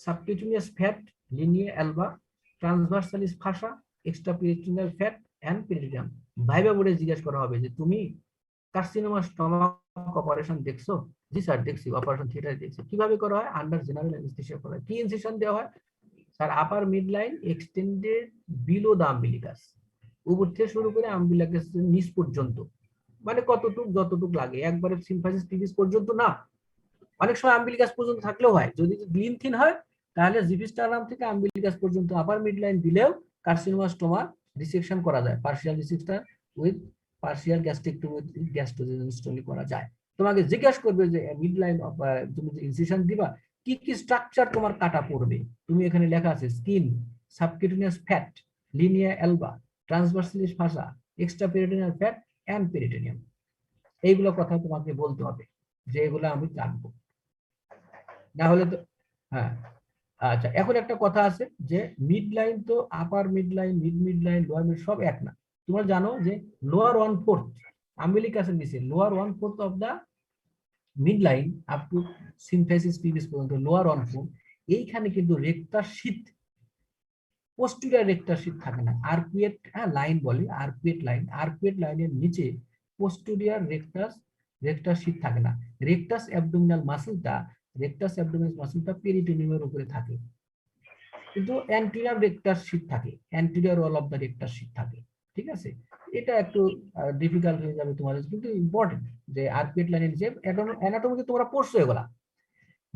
subcutaneous fat, linea alba, transversalis fascia, extraperitoneal fat and peritoneum. Viva বোর্ডে জিজ্ঞাসা করা হবে যে তুমি কার্সিনোমা স্টমাক অপারেশন দেখছো? জি স্যার দেখছি, অপারেশন থিয়েটারে দেখছি। কিভাবে করা হয়? আন্ডার জেনারেল অ্যানেস্থেসিয়া করা হয়। কি ইনসিশন দেওয়া হয়? Sir upper midline extended below the umbilicus, উপর থেকে শুরু করে আম্বিলিকাসের নিচ পর্যন্ত, মানে কতটুক যতটুক লাগে, একবারে সিম্ফাইসিস পিভিস পর্যন্ত না। অনেক সময় আম্বিলিকাস পর্যন্ত থাকলেও হয়, যদি লিন থিন হয় তাহলে জিফি স্টারনাম থেকে আম্বিলিকাস পর্যন্ত আপার মিডলাইন দিলেও কার্সিনোমা স্টোমা ডিসেকশন করা যায়, partial dissection with partial gastrectomy with gastrojejunostomy করা যায়। তোমাকে জিজ্ঞাসা করবে যে মিডলাইন তুমি যে ইনসিশন দিবা কি কি স্ট্রাকচার তোমার কাটা পড়বে, তুমি এখানে লেখা আছে skin, subcutaneous fat, linea alba, transversalis fascia, extraperitoneal fat and peritoneum. এইগুলো কথা তোমাকে বলতে হবে যে এগুলো আমি জানবো, না হলে তো। হ্যাঁ আচ্ছা, এখন একটা কথা আছে যে মিড লাইন তো upper mid line, mid line, lower mid সব এক না। তোমরা জানো যে লোয়ার 1/4 আম্বিলিকাসের নিচে, lower 1/4 of the mid line up to symphysis pubis পর্যন্ত, লোয়ার 1/4, এইখানে কিন্তু রেক্টার শীত, পোস্টেরিয়র রেক্টার শীত থাকে না, আর্কুয়েট লাইন বলে, আর্কুয়েট লাইন, আর্কুয়েট লাইনের নিচে পোস্টেরিয়র রেক্টার শীত থাকে না। রেক্টাস অ্যাবডোমিনাল মাসলটা পেরিটোনিয়ামের উপরে থাকে, কিন্তু অ্যান্টেরিয়র রেক্টার শীত থাকে, anterior wall of the Richter শীত থাকে, ঠিক আছে? এটা একটু ডিফিকাল্ট হয়ে যাবে তোমাদের, কিন্তু ইম্পর্টেন্ট যে আর্কুয়েট লাইনের নিচে অ্যানাটমিতে তোমরা পড়ছো এগুলা।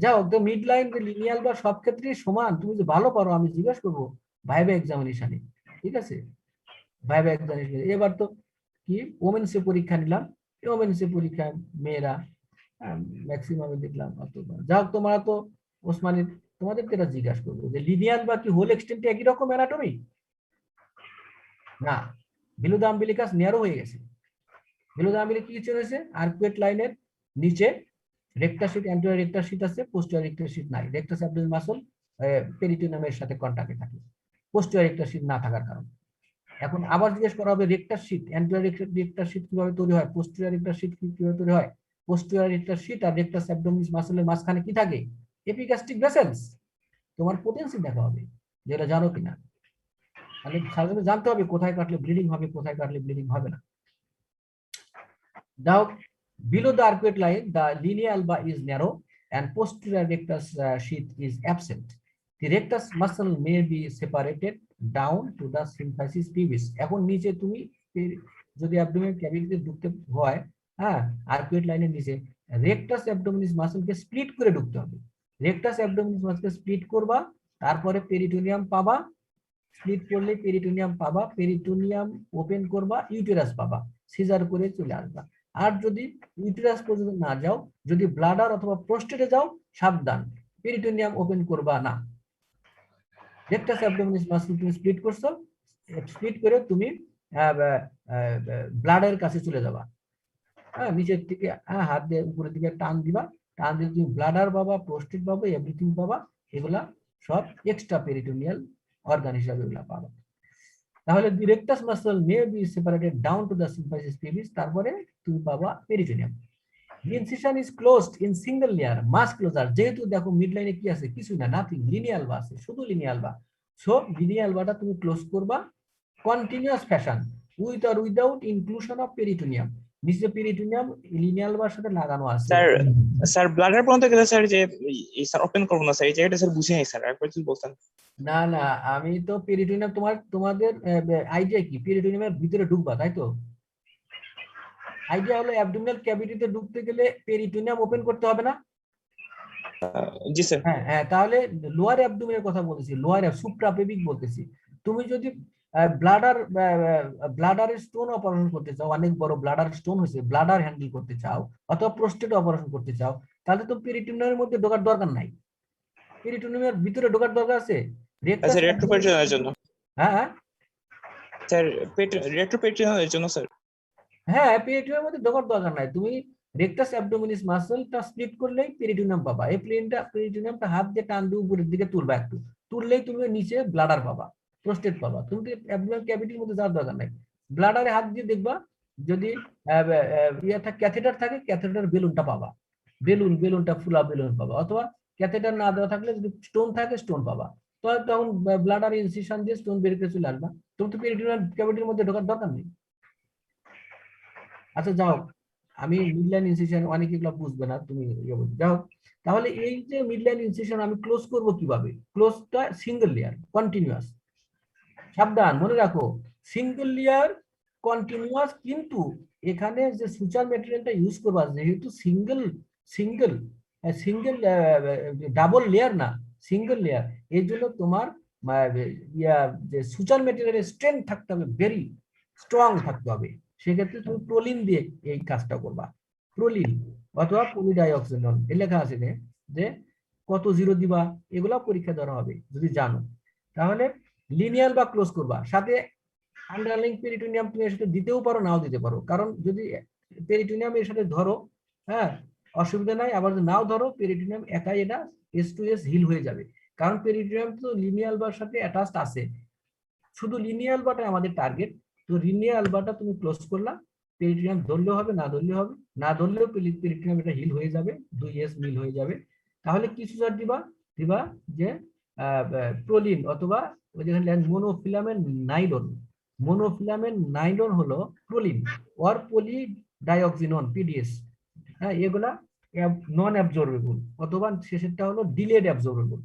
যাও, তো মিড লাইন যে লিনিয়াল বা সব ক্ষেত্রেই সমান, তুমি যে ভালো পারো আমি জিজ্ঞেস করবো ভাইবা এক্সামিনেশনে, ঠিক আছে? ভাইবা এক্সামিনেশনে এবার তো কি ওমেন্সে পরীক্ষা নিলাম, ওমেন্সে পরীক্ষা মেয়েরা ম্যাক্সিমাম দেখলাম অতবার। যাও, তোমরা তো ওসমানী, তোমাদের এটা জিজ্ঞাসা করবো যে লিনিয়াল বা কি হোল এক্সটেন্ট একই রকম অ্যানাটমি? না, বিলো দ্য আম্বিলিকাস ন্যারো হয়ে গেছে। বিলো দ্য আম্বিলিকাস কি হয়েছে? আর্কুয়েট লাইনের নিচে rectus sheet, anterior rectus sheet আছে, পোস্টেরিয়র রেক্টাস শীট নাই। রেক্টাস অ্যাবডোমিনাল মাসল পেরিটোনিয়ামের সাথে কন্টাক্টে থাকে পোস্টেরিয়র রেক্টাস শীট না থাকার কারণে। এখন আবার জিজ্ঞেস করা হবে rectus sheet, anterior rectus sheet কিভাবে তৈরি হয়, পোস্টেরিয়র রেক্টাস শীট কিভাবে তৈরি হয়। পোস্টেরিয়র রেক্টাস শীট আর রেক্টাস অ্যাবডোমিনাল মাসলের মাঝখানে কি থাকে? Epigastric vessels. তোমার পোটেন্সি দেখা হবে, যেটা জানো কিনা। তাহলে সাধারণত জানতে হবে কোথায় কাটলে ব্লিডিং হবে, কোথায় কাটলে ব্লিডিং হবে না। Now, below the arcuate line, the linea alba is narrow and posterior rectus sheath is absent. The rectus muscle may be separated down to the symphysis pubis. এখন নিচে তুমি যদি অ্যাবডোমিনাল ক্যাভিটিতে ঢুকতে হয়, হ্যাঁ, আর্কুয়েট লাইনের নিচে রেক্টাস অ্যাবডোমিনালিস মাসলকে স্প্লিট করে ঢুকতে হবে। রেক্টাস অ্যাবডোমিনালিস মাসলকে স্প্লিট করবা, তারপরে পেরিটোনিয়াম পাবা, স্প্লিট করলে পেরিটোনিয়াম পাবা, পেরিটোনিয়াম ওপেন করবা, ইউটেরাস পাবা, সিজার করে চলে আসবা। আর যদি ইউটেরাস পর্যন্ত না যাও, যদি ব্লাডার অথবা প্রোস্টেটে যাও, সাবধান, পেরিটোনিয়াম ওপেন করবা না। রেক্টাস অ্যাবডোমিনালিস মাসল তুমি স্প্লিট করছো, স্প্লিট করে তুমি ব্লাডারের কাছে চলে যাবা, হ্যাঁ, নিচের থেকে হাত দিয়ে উপরের দিকে টান দিবা, টান দিয়ে তুমি ব্লাডার পাবা, প্রোস্টেট পাবা, এভরিথিং পাবা। এগুলা সব এক্সট্রা পেরিটোনিয়াল অর্গান হিসাবে এগুলা পাবা। তাহলে the rectus muscle may be separated down to the symphysis pubis, তারপরে তুমি পাবা peritoneum. The incision is closed in single layer, much closer. যেহেতু দেখো মিড লাইনে কি আছে, কিছু না, নাথিং, লিনিয়াল বা আছে, শুধু লিনিয়াল বা। সো লিনিয়াল বাটা তুমি ক্লোজ করবা continuous fashion, with or without inclusion of peritoneum. নিচে পেরিটোনিয়াম লিনিয়াল বার সাথে লাগানো আছে। স্যার ব্লাডার পর্যন্ত গেলে স্যার যে এই স্যার ওপেন করব না স্যার, এই জায়গাটা স্যার বুঝে নাই স্যার, একবার যদি বলতেন। না না, আমি তো পেরিটোনিয়াম, তোমাদের আইডিয়া কি পেরিটোনিয়ামের ভিতরে ঢুকবা, তাই তো? আইডিয়া হলো অ্যাবডোমিনাল ক্যাভিটিতে ঢুকতে গেলে পেরিটোনিয়াম ওপেন করতে হবে না? জি স্যার। হ্যাঁ হ্যাঁ, তাহলে লোয়ার অ্যাবডোমিনের কথা বলতেছি, লোয়ার সুপ্রাপেবিক বলতেছি। তুমি যদি ব্লাডারের স্টোন অপারেশন করতে চাও, অনেক বড় ব্লাডার স্টোন হয়েছে, ব্লাডার হ্যান্ডেল করতে চাও, অথবা প্রোস্টেট অপারেশন করতে চাও, তাহলে তো পেরিটোনিয়ামের মধ্যে ঢোকার দরকার নাই। পেরিটোনিয়ামের ভিতরে ঢোকার দরকার আছে আচ্ছা, রেট্রোপেরিটোনিয়ামের জন্য। হ্যাঁ স্যার রেট্রোপেরিটোনিয়ামের জন্য স্যার। হ্যাঁ, পেরিটোনিয়ামের মধ্যে ঢোকার দরকার নাই। তুমি রেক্টাস অ্যাবডোমিনালিস মাসলটা স্প্লিট করলেই পেরিটোনিয়াম পাবা। এই পেরিটোনিয়ামটা হাত দিয়ে টান দিয়ে উপরের দিকে তুলবা, একটু তুললেই তুমি নিচে ব্লাডার পাবা, প্রোস্টেট পাবা। তুমি অ্যাবডোমিনাল ক্যাভিটির মধ্যে যাওয়ার দরকার নাই। ব্লাডারে হাত দিয়ে দেখবা, যদি ক্যাথেটার থাকে, ক্যাথেটার বেলুনটা পাবা, বেলুনটা ফুলা বেলুন পাবা, অথবা ক্যাথেটার না দেওয়া থাকলে যদি স্টোন থাকে, স্টোন পাবা। তো তখন ব্লাডার ইনসিশন দিয়ে স্টোন বের করে চলে আসবা, তুমি তো পেরিটোনিয়াল ক্যাভিটির মধ্যে ঢোকার দরকার নেই। আচ্ছা যাও, আমি মিডলাইন ইনসিশন, অনেকে এগুলো বুঝবে না, তুমি যাও। তাহলে এই যে মিডলাইন ইনসিশন আমি ক্লোজ করব কিভাবে? ক্লোজটা সিঙ্গেল লেয়ার কন্টিনিউয়াস, সাবধান মনে রাখো, সিঙ্গেল লেয়ার কন্টিনিউয়াস। কিন্তু এখানে যে সুচার ম্যাটেরিয়ালটা ইউজ করবা, যেহেতু সিঙ্গেল ডাবল লেয়ার না, সিঙ্গেল লেয়ার, এই জন্য তোমার যে সুচার ম্যাটেরিয়ালের স্ট্রেংথ থাকতে হবে, ভেরি স্ট্রং থাকতে হবে। সেক্ষেত্রে তুমি প্রোলিন দিয়ে এই কাজটা করবা, প্রোলিন অথবা পলিডাইঅক্সিনন। এ লেখা আছে যে কত জিরো দিবা, এগুলা পরীক্ষা দেওয়া হবে যদি জানো। তাহলে লিনিয়াল বা ক্লোজ করবা, সাথে আন্ডারলাইং পেরিটোনিয়াম তুমি এর সাথে দিতেও পারো, নাও দিতে পারো। কারণ যদি পেরিটোনিয়াম এর সাথে ধরো, হ্যাঁ, অসুবিধা নাই। আবার যদি নাও ধরো, পেরিটোনিয়াম একাই এটা S2S হিল হয়ে যাবে, কারণ পেরিটোনিয়াম তো লিনিয়াল বার সাথে অ্যাটাচড আছে। শুধু লিনিয়াল বাটা আমাদের টার্গেট। তো লিনিয়াল বাটা তুমি ক্লোজ করলা, পেরিটোনিয়াম ধরলেও হবে, না ধরলেও হবে, না ধরলেও পেরিটোনিয়াম এটা হিল হয়ে যাবে, 2S মিল হয়ে যাবে। তাহলে কি সুচার দিবা? দিবা যে প্রোলিন অথবা ওই যেখানে মোনোফিলামেন্ট নাইলন। মোনোফিলামেন্ট নাইলন হলো প্রোলিন অর পলিডাইঅক্সিনন, PDS। হ্যাঁ, এগুলা নন অ্যাবজর্বেবল, অথবা শেষেরটা হলো ডিলেড অ্যাবজর্বেবল।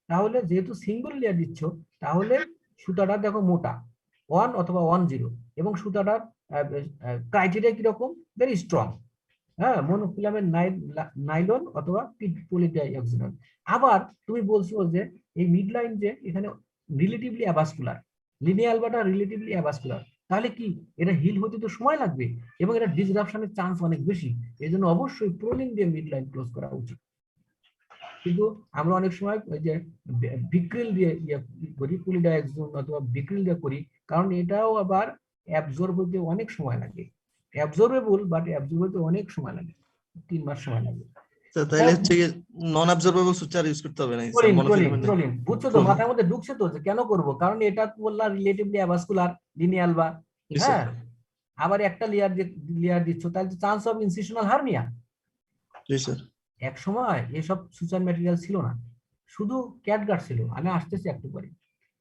তাহলে যেহেতু সিঙ্গেল লেয়ার দিচ্ছ, তাহলে সুতাটা দেখো মোটা, 1 অথবা 1-0, এবং সুতাটার ক্রাইটেরিয়া কিরকম? Very strong. হ্যাঁ, মোনোফিলামেন্ট নাইলন অথবা পলিডাইঅক্সিনন। আবার তুমি বলছো যে এই মিডলাইন যে এখানে রিলেটিভলি অ্যাভাস্কুলার, লিনিয়াল বাটা রিলেটিভলি অ্যাভাস্কুলার, তাহলে কি এটা হিল হতে তো সময় লাগবে এবং এটা ডিসরাপশনের চান্স অনেক বেশি। এই জন্য অবশ্যই প্রোলিন দিয়ে মিডলাইন ক্লোজ করা উচিত। কিন্তু আমরা অনেক সময় ওই যে ভিক্রিল দিয়ে করি, পলিডাইঅক্সিন অথবা ভিক্রিল দিয়ে করি, কারণ এটাও আবার অ্যাবজর্ব হতে অনেক সময় লাগে। অ্যাবজর্বেবল, বাট অ্যাবজর্বেবল অনেক সময় লাগে, 3 মাস সময় লাগে। স্যার তাহলে হচ্ছে কি নন অ্যাবজর্বেবল সুচার ইউজ করতে হবে না স্যার প্রোলিন মনোফিলামেন্ট? বুঝছো তো, মাথার মধ্যে ঢুকছে তো যে কেন করব, কারণ এটা বললা রিলেটিভলি অ্যাভাসকুলার লিনিয়াল বা, জি স্যার। হ্যাঁ, আবার একটা লেয়ার দিচ্ছ, তাহলে chance of incisional hernia. G sir. এক সময় এসব সুচার ম্যাটেরিয়াল ছিল না, শুধু ক্যাটগার্ড ছিল। আমি আসতেছি একটু পরে,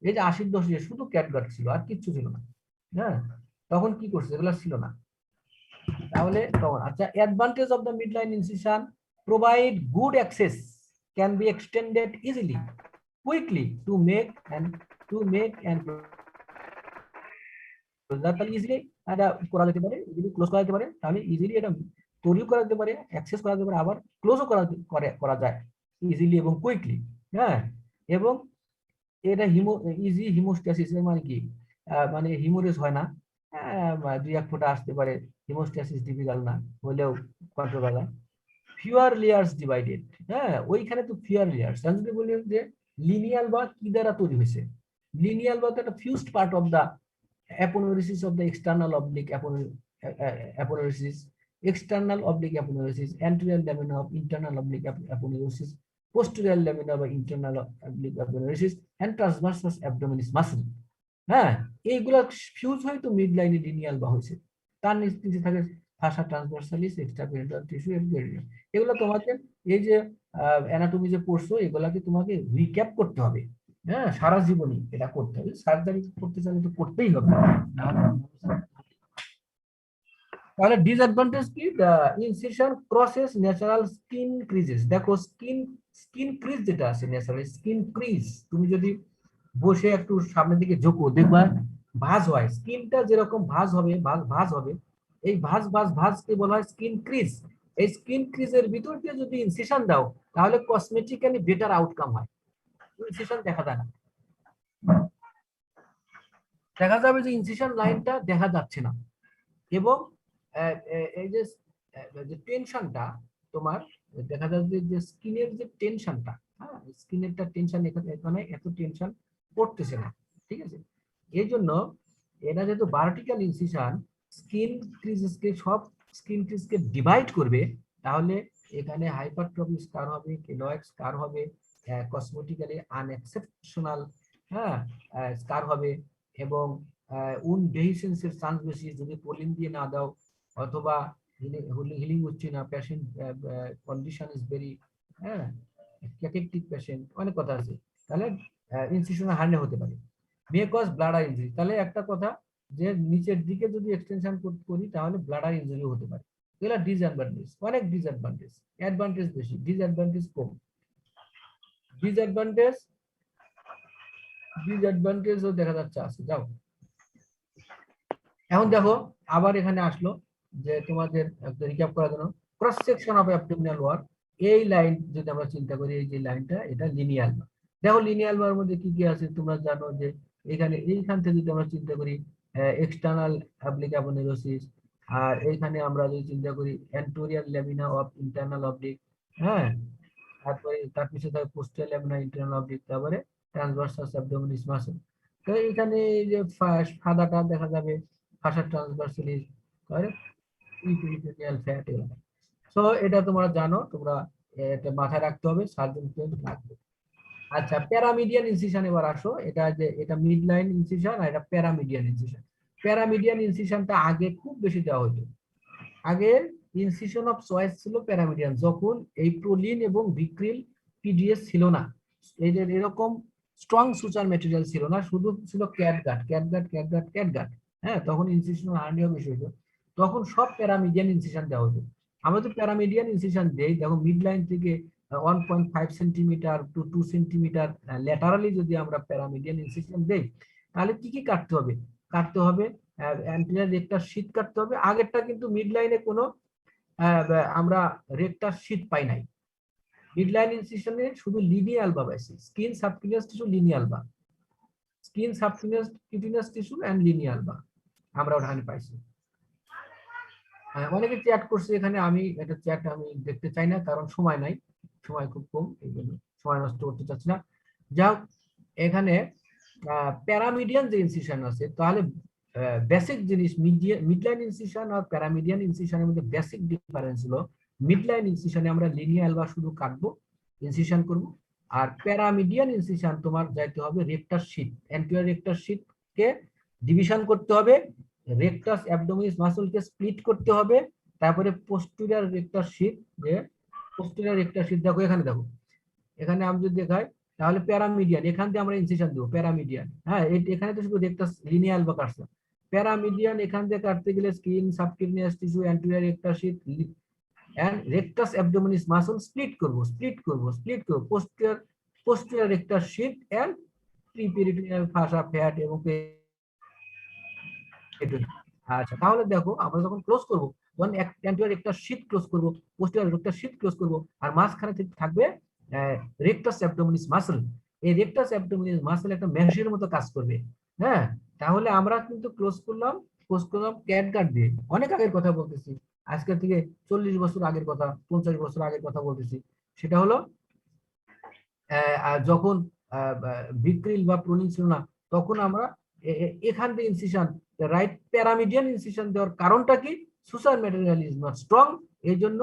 এই যে 80 দশকে শুধু ক্যাটগার্ড ছিল, আর কিচ্ছু ছিল না। হ্যাঁ, তখন কি করছে, এগুলো ছিল না। তাহলে তখন আচ্ছা, advantage of the mid line incision, provide good access, can be extended easily, quickly to make and তাহলে ইজিলি এটা করা যেতে পারে, ইজিলি ক্লোজ করা যেতে পারে। তাহলে ইজিলি এটা তৈরিও করা যেতে পারে, অ্যাক্সেস করা যেতে পারে, আবার ক্লোজও করা যায় ইজিলি এবং কুইকলি। হ্যাঁ, এবং এটা ইজি হিমোস্ট্যাসিস মানে কি, মানে হিমোরেজ হয় না, 2-1 ফোঁটা আসতে পারে, হিমোস্ট্যাসিস ডিফিকাল্ট না হলেও কন্ট্রোল করা। ফিউয়ার লেয়ার্স ডিভাইডেড, হ্যাঁ, ওইখানে তো ফিউয়ার লেয়ার্স। আমি যদি বলি যে লিনিয়াল বা কি দ্বারা তৈরি হয়েছে, লিনিয়াল বা তো একটা fused part of the aponeursis of the external oblique aponeursis, external oblique aponeursis, anterior lamina of internal oblique aponeursis, posterior lamina of internal oblique aponeursis, and transversus abdominis muscle। হ্যাঁ, এইগুলা ফিউজ হয়ে তো মিড লাইনে লিনিয়াল বা হয়েছে। তার নিচে থাকে ফাসা ট্রান্সভার্সালিস, এক্সট্রাপেরিনেটাল টিস্যু, এগুলো তোমাকে এই যে অ্যানাটমি যে পড়ছো, এগুলাকে তোমাকে রিক্যাপ করতে হবে। হ্যাঁ, সারা জীবনই এটা করতে হবে, সার্জারি করতে চাইলে তো করতেই হবে। তাহলে ডিসঅ্যাডভান্টেজ কি, the incision crosses natural skin creases. দেখো স্কিন ক্রিজ যেটা আছে, ন্যাচারাল স্কিন ক্রিজ, তুমি যদি বসে একটু সামনের দিকে ঝোঁকো, দেখবা ভাঁজ হয়, স্কিনটা যেরকম ভাঁজ হবে, এই ভাঁজকে বলা হয় স্কিন ক্রিজ। এই স্কিন ক্রিজের ভিতর দিয়ে যদি ইনসিশন দাও, তাহলে কসমেটিক্যালি বেটার আউটকাম হয়। ইনসিশন দেখা যায় না, দেখা যাবে যে ইনসিশন লাইনটা দেখা যাচ্ছে না, এবং এই যে টেনশনটা তোমার দেখা যাচ্ছে যে স্কিনের যে টেনশনটা, হ্যাঁ, স্কিনের টেনশন এখানে এত টেনশন পড়তেছে না, ঠিক আছে। এই জন্য এটা যেহেতু ভার্টিক্যাল ইনসিশন, সব স্কিন ক্রিজকে ডিভাইড করবে, তাহলে এখানে হাইপারট্রফি স্কার হবে, কেলয়েড স্কার হবে, কসমেটিক্যালি আনএক্সেপশনাল, হ্যাঁ, স্কার হবে, এবং উন্ড ডেহিসেন্সের চান্স বেশি যদি পোলিন দিয়ে না দাও, অথবা হিলিং হচ্ছে না, পেশেন্ট কন্ডিশন ইজ ভেরি, হ্যাঁ, ক্যাটেকটিক পেশেন্ট, অনেক কথা আছে। তাহলে ইনসিশনাল হার্নিয়া হতে পারে, মে কজ ব্লাডার ইনজুরি। তাহলে একটা কথা যে নিচের দিকে যদি এক্সটেনশন করি, তাহলে ব্লাডার ইনজুরি হতে পারে। এগুলো ডিসঅ্যাডভান্টেজ, অনেক ডিসঅ্যাডভান্টেজ, অ্যাডভান্টেজ বেশি, ডিসঅ্যাডভান্টেজ কম। ডিসঅ্যাডভান্টেজও দেখা যাচ্ছে আছে। যাও, এখন দেখো আবার এখানে আসলো যে তোমাদের একটা রিক্যাপ করার জন্য, ক্রস সেকশন অফ অ্যাবডোমিনাল ওয়াল। এই লাইন যদি আমরা চিন্তা করি, এই যে লাইনটা, এটা লিনিয়াল বার। দেখো লিনিয়াল বার মধ্যে কি কি আছে তোমরা জানো, যে এইখান থেকে যদি আমরা চিন্তা করি এক্সটার্নাল অবলিক অ্যাপোনেউরোসিস, আর এইখানে আমরা যদি চিন্তা করি anterior lamina of internal oblique, হ্যাঁ, তারপরে তার পিছনে থাকে পোস্টেরিয়র ল্যামিনা ইন্টারনাল অবলিক, তারপরে ট্রান্সভার্সাস অ্যাবডোমিনাস মাসল। তো এইখানে এই যে সাদাটা দেখা যাবে ফাসা ট্রান্সভার্সালিস, ইকুইটোরিয়াল ফ্যাট, এগুলো। সো এটা তোমরা জানো, তোমরা এটা মাথায় রাখতে হবে, সার্জন রাখবে। আচ্ছা, প্যারামিডিয়ান ইনসিশন এবার আসো। এটা মিড লাইন ইনসিশন, আর এটা প্যারামিডিয়ান ইনসিশন। প্যারামিডিয়ান ইনসিশনটা আগে খুব বেশি দেওয়া হতো। আগে ইনসিশন অফ চয়েস ছিল প্যারামিডিয়ান, যখন এই প্রোলিন এবং ভিক্রিল পিডিএস ছিল না, এই যে এরকম স্ট্রং সুচার ম্যাটেরিয়াল ছিল না, শুধু ছিল ক্যাটগার্ড, হ্যাঁ, তখন ইনসিশন হার্নিয়া বেশি হতো, তখন সব প্যারামিডিয়ান ইনসিশন দেওয়া হতো। আমরা যদি প্যারামিডিয়ান ইনসিশন দেই, দেখো মিড লাইন থেকে 1.5 সেন্টিমিটার টু 2 সেন্টিমিটার ল্যাটারালি যদি আমরা প্যারামিডিয়ান ইনসিশন দেই, তাহলে কি কি কাটতে হবে? অ্যান্টেরিয়র রেক্টাস শীট কাটতে হবে। আগেরটা কিন্তু মিড লাইনে কোনো আমরা রেক্টাস শীট পাই নাই। মিড লাইন ইনসিশনে শুধু লিনিয়াল বা পাইছি, স্কিন সাবকিউটাস টিস্যু লিনিয়াল বা, স্কিন সাবকিউটাস টিস্যু এন্ড লিনিয়াল বা আমরা ওখানে পাইছি। অনেকে চ্যাট করছে এখানে, আমি এটা চ্যাট আমি দেখতে চাই না, কারণ সময় নাই, সময় খুব কম, এই জন্য সময় নষ্ট করতে চাচ্ছি না। যাও, এখানে প্যারামিডিয়ান যে ইনসিশন আছে, তাহলে বেসিক জিনিস মিডলাইন ইনসিশন আর প্যারামিডিয়ান ইনসিশনের মধ্যে বেসিক ডিফারেন্স হলো মিডলাইন ইনসিশনে আমরা লিনিয়ার বা শুধু কাটবো ইনসিশন করব, আর প্যারামিডিয়ান ইনসিশন তোমার যাইতে হবে রেক্টাস শীট, অ্যান্টিরিয়র রেক্টাস শীটকে ডিভিশন করতে হবে, রেক্টাস অ্যাবডোমিনাস মাসলকে স্প্লিট করতে হবে, তারপরে পোস্টেরিয়র রেক্টাস শীট, যে পোস্টেরিয়র রেক্টাস শীট দেখো এখানে, দেখো এখানে আমি যদি দেখাই তাহলে প্যারামিডিয়ান, এখান দিয়ে আমরা ইনসিশন দেবো প্যারামিডিয়ান। হ্যাঁ, এখানে তো শুধু রেক্টাস লিনিয়ার বা কাটছে, প্যারামিডিয়ান এখান দিয়ে কাটতে গেলে skin, subcutaneous tissue, anterior rectus sheath and rectus abdominis muscle split করব posterior rectus sheath and preperitoneal fascia, fat এবং আচ্ছা, তাহলে দেখো আমরা যখন ক্লোজ করব তখন অ্যান্টিরিয়র রেক্টাস শীট ক্লোজ করব, পোস্টেরিয়র রেক্টাস শীট ক্লোজ করব, আর মাঝখানে থাকবে রেক্টাস অ্যাবডোমিনাস মাসল। এই রেক্টাস অ্যাবডোমিনাস মাসল একটা মেশিনের মতো কাজ করবে। হ্যাঁ, তাহলে আমরা কিন্তু ক্লোজ করলাম ক্যাটগার্ড দিয়ে। অনেক আগের কথা বলতেছি, আজকে থেকে 40 বছর আগের কথা, 50 বছর আগের কথা বলতেছি। সেটা হলো যখন বিক্রিল বা প্রোলিন ছিল না, তখন আমরা এখান থেকে ইনসিশন, রাইট প্যারামিডিয়ান ইনসিশন দেওয়ার কারণটা কি? সুসার ম্যাটেরিয়াল ইজ নট স্ট্রং, এই জন্য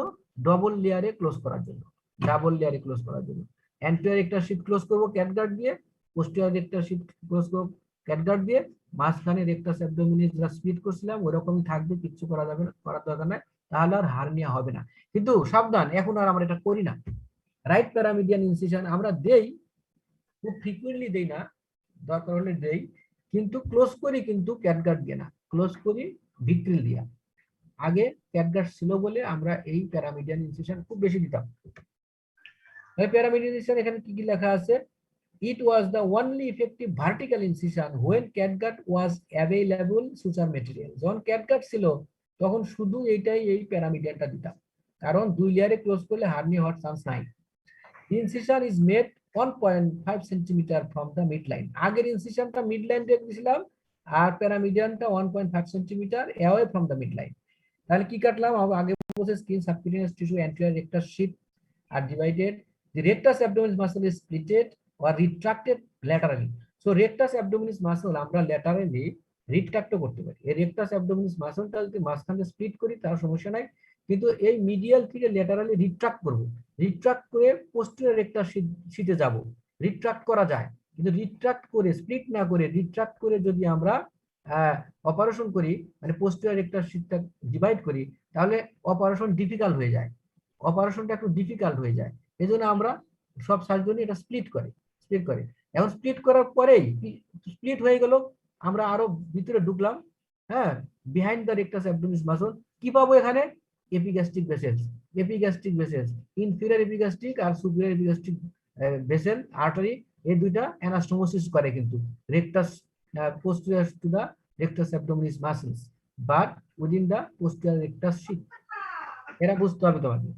ডাবল লেয়ারে ক্লোজ করার জন্য, অ্যান্টিরিয়র একটা শীট ক্লোজ করব ক্যাটগার্ড দিয়ে, পোস্টেরিয়র একটা শীট ক্লোজ করব ক্যাটগার্ড দিয়ে, মাঝখানে রেক্টাস অ্যাবডোমিনাস যা স্প্লিট করছিলাম ওরকমই থাকবে, কিচ্ছু করা যাবে না, করার দরকার নাই, তাহলে আর হার্নিয়া হবে না। কিন্তু সাবধান, এখন আর আমরা এটা করি না। রাইট প্যারামিডিয়ান ইনসিশন আমরা দেই, খুব ফ্রিকুয়েন্টলি দেই না, দরকার হলে দেই, কিন্তু ক্লোজ করি কিন্তু ক্যাটগার্ড দিয়ে না, ক্লোজ করি ভিট্রিল দিয়া। আগে ক্যাটগার্ড ছিল বলে আমরা এই প্যারামিডিয়ান ইনসিশন খুব বেশি দিতাম। প্যারামিডিয়ান ইনসিশন এখানে কি কি লেখা আছে? It was the only effective vertical incision when catgut was available suture material. যখন catgut ছিল তখন শুধু এই প্যারামিডিয়ানটা দিতাম, কারণ 2 লেয়ারে ক্লোজ করলে হার্নিয়া হওয়ার চান্স নাই। Incision is made 1.5 centimetre from the mid line. আগের ইনসিশনটা মিড লাইন দিয়ে দিয়েছিলাম, আর প্যারামিডিয়ানটা 1.5 centimetre away from the mid line. তাহলে কি কাটলাম? আগে বলছে skin, subcutaneous tissue, anterior rectus sheath আর divided, the rectus abdominis muscle is splitted or retracted laterally. So rectus abdominis muscle আমরা laterally retract করতে পারি। এই rectus abdominis muscleটা যদি মাঝখানে স্প্লিট করি তার সমস্যা নাই, কিন্তু এই মিডিয়াল থেকে ল্যাটারালি রিট্রাক্ট করব, রিট্রাক্ট করে পোস্টেরিয়র রেক্টাস শীটে যাব। রিট্রাক্ট করা যায়, কিন্তু রিট্রাক্ট করে, স্প্লিট না করে রিট্রাক্ট করে যদি আমরা অপারেশন করি, মানে পোস্টেরিয়র রেক্টাস শীটটা ডিভাইড করি, তাহলে অপারেশন ডিফিকাল্ট হয়ে যায়, অপারেশনটা একটু ডিফিকাল্ট হয়ে যায়। এই জন্য আমরা সব সার্জনই এটা স্প্লিট করে। এখন স্প্লিট করার পরেই স্প্লিট হয়ে গেল, আমরা আরো ভিতরে ঢুকলাম। হ্যাঁ, behind the rectus abdominis muscle কি পাবো? এখানে এপিগ্যাস্ট্রিক ভেসেলস, ইনফিরিয়র এপিগ্যাস্ট্রিক আর সুপিরিয়র এপিগ্যাস্ট্রিক ভেসেল আর্টারি, এই দুইটা অ্যানাস্টোমোসিস করে কিন্তু rectus posterior to the rectus abdominis muscles but within the posterior rectus sheath। এরা বুঝতে হবে তোমাকে।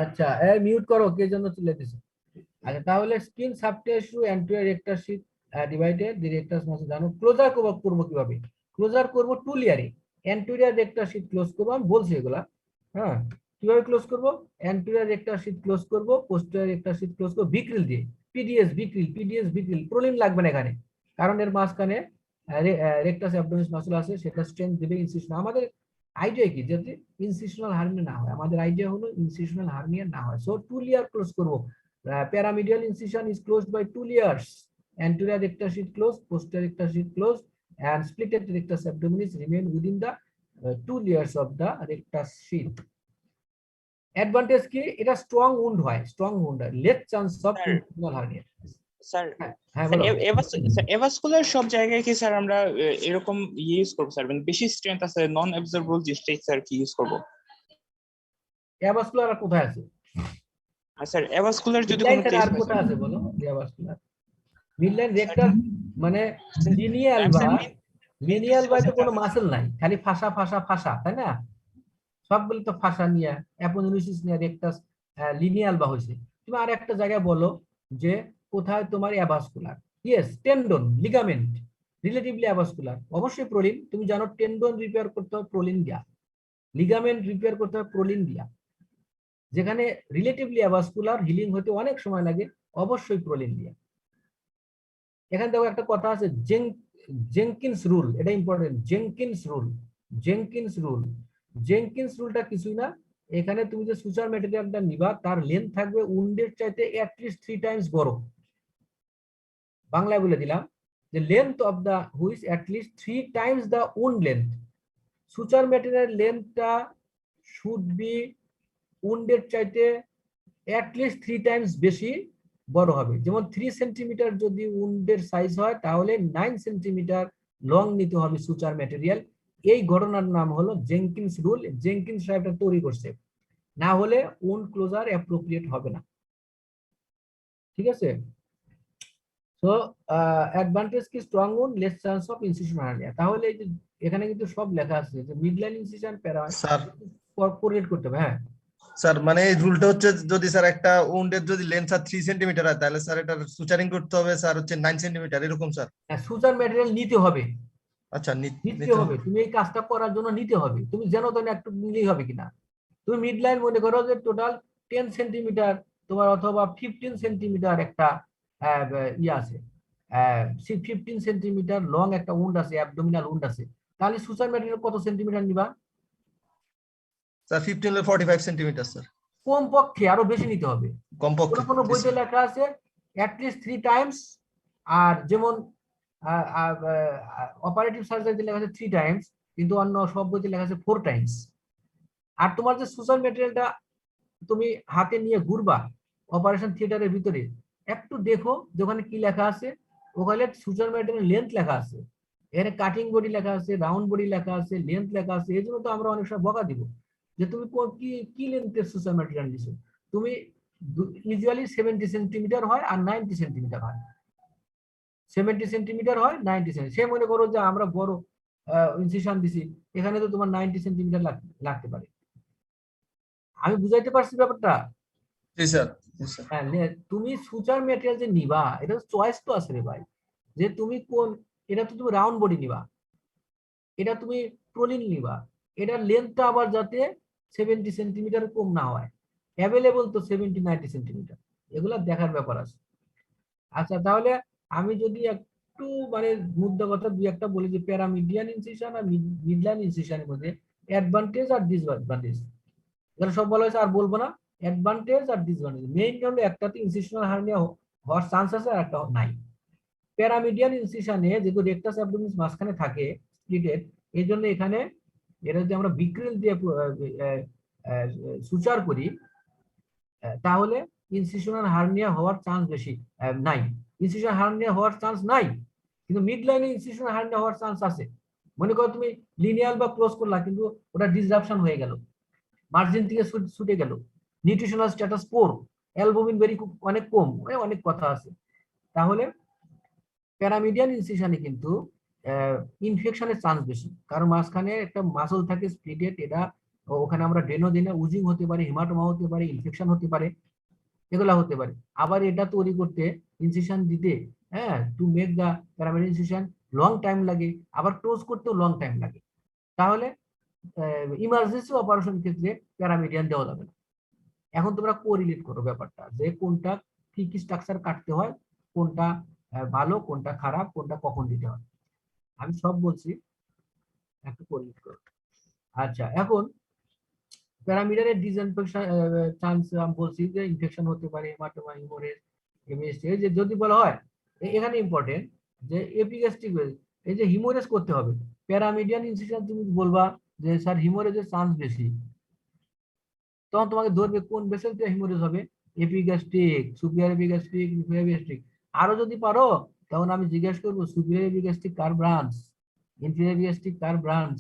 আচ্ছা, মিউট করো, কে জন্য চলে দিছে? আচ্ছা, তাহলে skin, subtissue, anterior rectus sheath divided, the rectus muscle জানো। ক্লোজার করব কিভাবে? ক্লোজার করব 2 লেয়ারে। অ্যান্টিরিয়র রেক্টাস শীট ক্লোজ করব, আমি বলছি এগুলা। হ্যাঁ, কিভাবে ক্লোজ করব? অ্যান্টিরিয়র রেক্টাস শীট ক্লোজ করব, পোস্টেরিয়র রেক্টাস শীট ক্লোজ করব ভিক্রিল দিয়ে। পিডিএস ভিক্রিল, প্রোলিন লাগবে না এখানে, কারণ এর মাঝখানে রেক্টাস অ্যাবডোমিনাস মাসল আছে, সেটা স্ট্রেংথ দিবে ইনসিশন। আমাদের আইডিয়া কি? যাতে ইনসিশনাল হার্নিয়া না হয়, আমাদের আইডিয়া হলো ইনসিশনাল হার্নিয়া না হয়। সো 2 লেয়ার ক্লোজ করব। Pyramidal incision is closed by 2 layers. Anterior rectus sheath closed, posterior rectus sheath closed, and splitted rectus abdominis remain within the 2 layers of the rectus sheath. Advantage কি? এটা strong wound হয়, less chance of incisional hernia. Sir, হ্যাঁ বলো। Avascular সব জায়গায় কি sir আমরা এরকম ইউজ করব স্যার? মানে বেশি স্ট্রেংথ আছে নন অ্যাবজর্বেবল যে স্ট্রেচ স্যার কি ইউজ করব? অ্যাভাসকুলার কোথায় আছে? স্যার এভাসকুলার যদি মিডলাইন কোনো আর কোথায় আছে বলো? অ্যাভাসকুলার মিডলাইন রেক্টাস মানে লিনিয়াল বা মেনিয়াল বা তো কোনো মাসল নাই, খালি ফাঁসা, তাই না? সবগুলো তো ফাঁসা নিয়ে অ্যাপোনেউরিসিস নিয়ে রেক্টাস লিনিয়াল বা হইছে। তুমি আর একটা জায়গায় বলো যে কোথায় তোমার avascular? Yes, tendon, ligament, relatively avascular, অবশ্যই প্রোলিন। তুমি জানো টেন্ডন রিপেয়ার করতে হবে প্রোলিন দিয়া, লিগামেন্ট রিপেয়ার করতে হবে প্রোলিন দিয়া। যেখানে রিলেটিভলি অ্যাভাসকুলার হিলিং হতে অনেক সময় লাগে, অবশ্যই প্রোলিন দিয়া। এখানে দেখো একটা কথা আছে, জেনকিন্স রুল, এটা ইম্পর্টেন্ট। জেনকিন্স রুলটা কিছুই না, এখানে তুমি যে সুচার ম্যাটেরিয়ালটা নিবা তার লেন্থ থাকবে উন্ডের চাইতে অ্যাটলিস্ট 3 টাইমস বড়। বাংলায় বলে দিলাম যে length of the which at least 3 times the wound length. Suture material লেন্থটা শুড বি উন্ডের চাইতে অ্যাটলিস্ট 3 টাইমস বেশি বড় হবে। যেমন 3 সেন্টিমিটার যদি উন্ডের সাইজ হয় তাহলে 9 সেন্টিমিটার লং নিতে হবে সুচার ম্যাটেরিয়াল। এই ঘটনার নাম হলো জেনকিন্স রুল। জেনকিন্স সাহেবটা তৈরি করছে, না হলে উন্ড ক্লোজার অ্যাপ্রোপ্রিয়েট হবে না। ঠিক আছে? সো অ্যাডভান্টেজ কি strong wound, less chance of incision hernia. তাহলে এই যে এখানে কিন্তু সব লেখা আছে যে মিডলাইন ইনসিশন প্যারা স্যার কোরিলেট করতে হবে। হ্যাঁ স্যার মানে এই রুলটা হচ্ছে যদি স্যার একটা উন্ডের যদি লেন্থ স্যার 3 সেন্টিমিটার হয় তাহলে স্যার এটা সুচারিং করতে হবে স্যার হচ্ছে 9 সেন্টিমিটার এরকম স্যার। সুচার ম্যাটেরিয়াল নিতে হবে, আচ্ছা নিতে হবে। তুমি এই কাজটা করার জন্য নিতে হবে। তুমি যেন তেন একটু নিলেই হবে কিনা। তুমি মিড লাইন মনে করো যে টোটাল 10 সেন্টিমিটার তোমার অথবা 15 সেন্টিমিটার একটা ইয়ে আছে, 15 সেন্টিমিটার লং একটা উন্ড আছে, অ্যাবডোমিনাল উন্ড আছে, তাহলে সুচার ম্যাটেরিয়াল কত সেন্টিমিটার নিবা? স্যার 15 এর 45 সেন্টিমিটার স্যার। কমপক্ষে আরো বেশি নিতে হবে। কমপক্ষে কোনো বইতে লেখা আছে অ্যাটলিস্ট 3 টাইমস, আর যেমন অপারেটিভ সার্জারিতে লেখা আছে 3 টাইমস, কিন্তু অন্য সব বইতে লেখা আছে 4 টাইমস। আর তোমার যে সুচার ম্যাটেরিয়ালটা তুমি হাতে নিয়ে ঘুরবা অপারেশন থিয়েটারের ভিতরে, একটু দেখো যে ওখানে কি লেখা আছে। ওখানে সুচার ম্যাটেরিয়াল লেন্থ লেখা আছে, এখানে কাটিং বডি লেখা আছে, রাউন্ড বডি লেখা আছে, লেন্থ লেখা আছে। এই জন্য তো আমরা অনেক সময় বকা দিব যে তুমি কি কি লেন্থের সুচার ম্যাটেরিয়াল দিছো। তুমি ইউজুয়ালি 70 সেন্টিমিটার হয় আর 90 সেন্টিমিটার হয়, 70 সেন্টিমিটার হয় 90 সেন্টিমিটার। সে মনে করো যে আমরা বড় ইনসিশন দিছি, এখানে তো তোমার 90 সেন্টিমিটার লাগতে পারে। আমি বুঝাইতে পারছি ব্যাপারটা? জি স্যার। হ্যাঁ, তুমি সুচার ম্যাটেরিয়াল যে নিবা এটা চয়েস তো আছে রে ভাই, যে তুমি কোন, এটা তো তুমি রাউন্ড বডি নিবা, এটা তুমি প্রোলিন নিবা, এটার লেন্থটা আবার যাতে 70 সেন্টিমিটার কম না হয়। অ্যাভেলেবল তো 70-90 সেন্টিমিটার, এগুলা দেখার ব্যাপার আছে। আচ্ছা, তাহলে আমি যদি একটু মানে মুদ্রা কথা দুই একটা বলি যে প্যারামিডিয়ান ইনসিশন আর মিডলাইন ইনসিশনের মধ্যে অ্যাডভান্টেজ আর ডিসঅ্যাডভান্টেজ, এগুলো সব বলা হয়েছে আর বলবো না। অ্যাডভান্টেজ আর ডিসঅ্যাডভান্টেজ, মেইন হলো একটাতে ইনসিশনাল হার্নিয়া হওয়ার চান্স আছে আর একটা নাই। প্যারামিডিয়ান ইনসিশনে যেহেতু রেকটাস অ্যাবডোমিনাস মাঝখানে থাকে স্প্লিটেড, এই জন্য এখানে এটা যদি আমরা বিক্রিল দিয়ে সুচার করি তাহলে ইনসিশনাল হার্নিয়া হওয়ার চান্স বেশি নাই। ইনসিশনাল হার্নিয়া হওয়ার চান্স নাই, কিন্তু মিড লাইনে ইনসিশনাল হার্নিয়া হওয়ার চান্স আছে। মনে করো তুমি লিনিয়ার বা ক্লোজ করলা কিন্তু ওটা ডিসরাপশন হয়ে গেল, মার্জিন থেকে ছুটে গেল, নিউট্রিশনাল স্ট্যাটাস পোর, অ্যালবুমিন অনেক কম, অনেক কথা আছে। তাহলে প্যারামিডিয়ান ইনসিশনে কিন্তু ইনফেকশনের চান্স বেশি, কারণ মাঝখানে একটা মাসল থাকে স্প্লিটেড, এটা ওখানে আমরা ডেনোডিনা উজিং হতে পারে, হিমাটোমা হতে পারে, ইনফেকশন হতে পারে, এগুলা হতে পারে। আবার এটা তৈরি করতে ইনসিশন দিতে, হ্যাঁ, to make the paramedian incision long time লাগে, আবার ক্লোজ করতেও লং টাইম লাগে। তাহলে ইমার্জেন্সি অপারেশন ক্ষেত্রে প্যারামিডিয়ান দেওয়া যাবে না। এখন তোমরা কোরিলেট করো ব্যাপারটা যে কোনটা কি কি স্ট্রাকচার কাটতে হয়, কোনটা ভালো, কোনটা খারাপ, কোনটা কখন দিতে হয়। আমি সব বলছি, একটু কোরিলেট করো। আচ্ছা, এখন প্যারামিডিয়ানের ডিসইনফেকশন চান্স আমি বলছি যে ইনফেকশন হতে পারে, হেমাটোমা, হিমোরেজ, এমএসটি। এই যে যদি বলা হয় এখানে ইম্পর্টেন্ট যে এপিগ্যাস্ট্রিক, এই যে হিমোরেজ করতে হবে প্যারামিডিয়ান ইনসিশন, তুমি বলবা যে স্যার হিমোরেজের চান্স বেশি, তখন তোমাকে ধরবে কোন ভেসেল দিয়ে হিমোরেজ হবে, epigastric, superior epigastric, inferior epigastric. আরো যদি পারো তখন আমি জিজ্ঞেস করবো সুপিরিয়র এপিগ্যাস্ট্রিক কার ব্রাঞ্চ, ইনফেরিয়র এপিগ্যাস্ট্রিক কার ব্রাঞ্চ।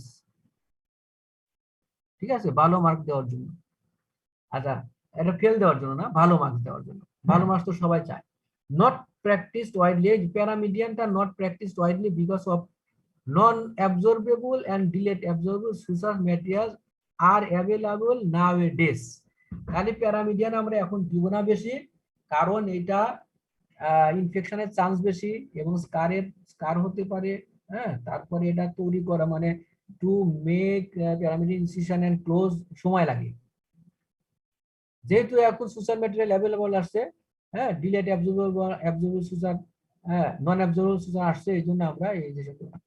ঠিক আছে, ভালো মার্ক দেওয়ার জন্য। আচ্ছা, এটা ফেল দেওয়ার জন্য না, ভালো মার্কস দেওয়ার জন্য। ভালো মার্কস তো সবাই চায়। নট প্র্যাকটিসড ওয়াইডলি, প্যারামিডিয়ানটা not practised widely because of non absorbable and delayed absorbable suture materials are available nowadays. খালি প্যারামিডিয়ান আমরা এখন দিব না বেশি, কারণ এটা ইনফেকশনের চান্স বেশি এবং স্কার হতে পারে। হ্যাঁ, তারপরে এটা তৈরি করা মানে to make paramedian incision and close সময় লাগে। যেহেতু এখন সুচার ম্যাটেরিয়াল অ্যাভেলেবল আসছে, হ্যাঁ, ডিলেড অ্যাবজর্বেবল সুচার হ্যাঁ, নন অ্যাবজর্বেবল সুচার আসছে, এই জন্য আমরা এই জিনিসটা করলাম।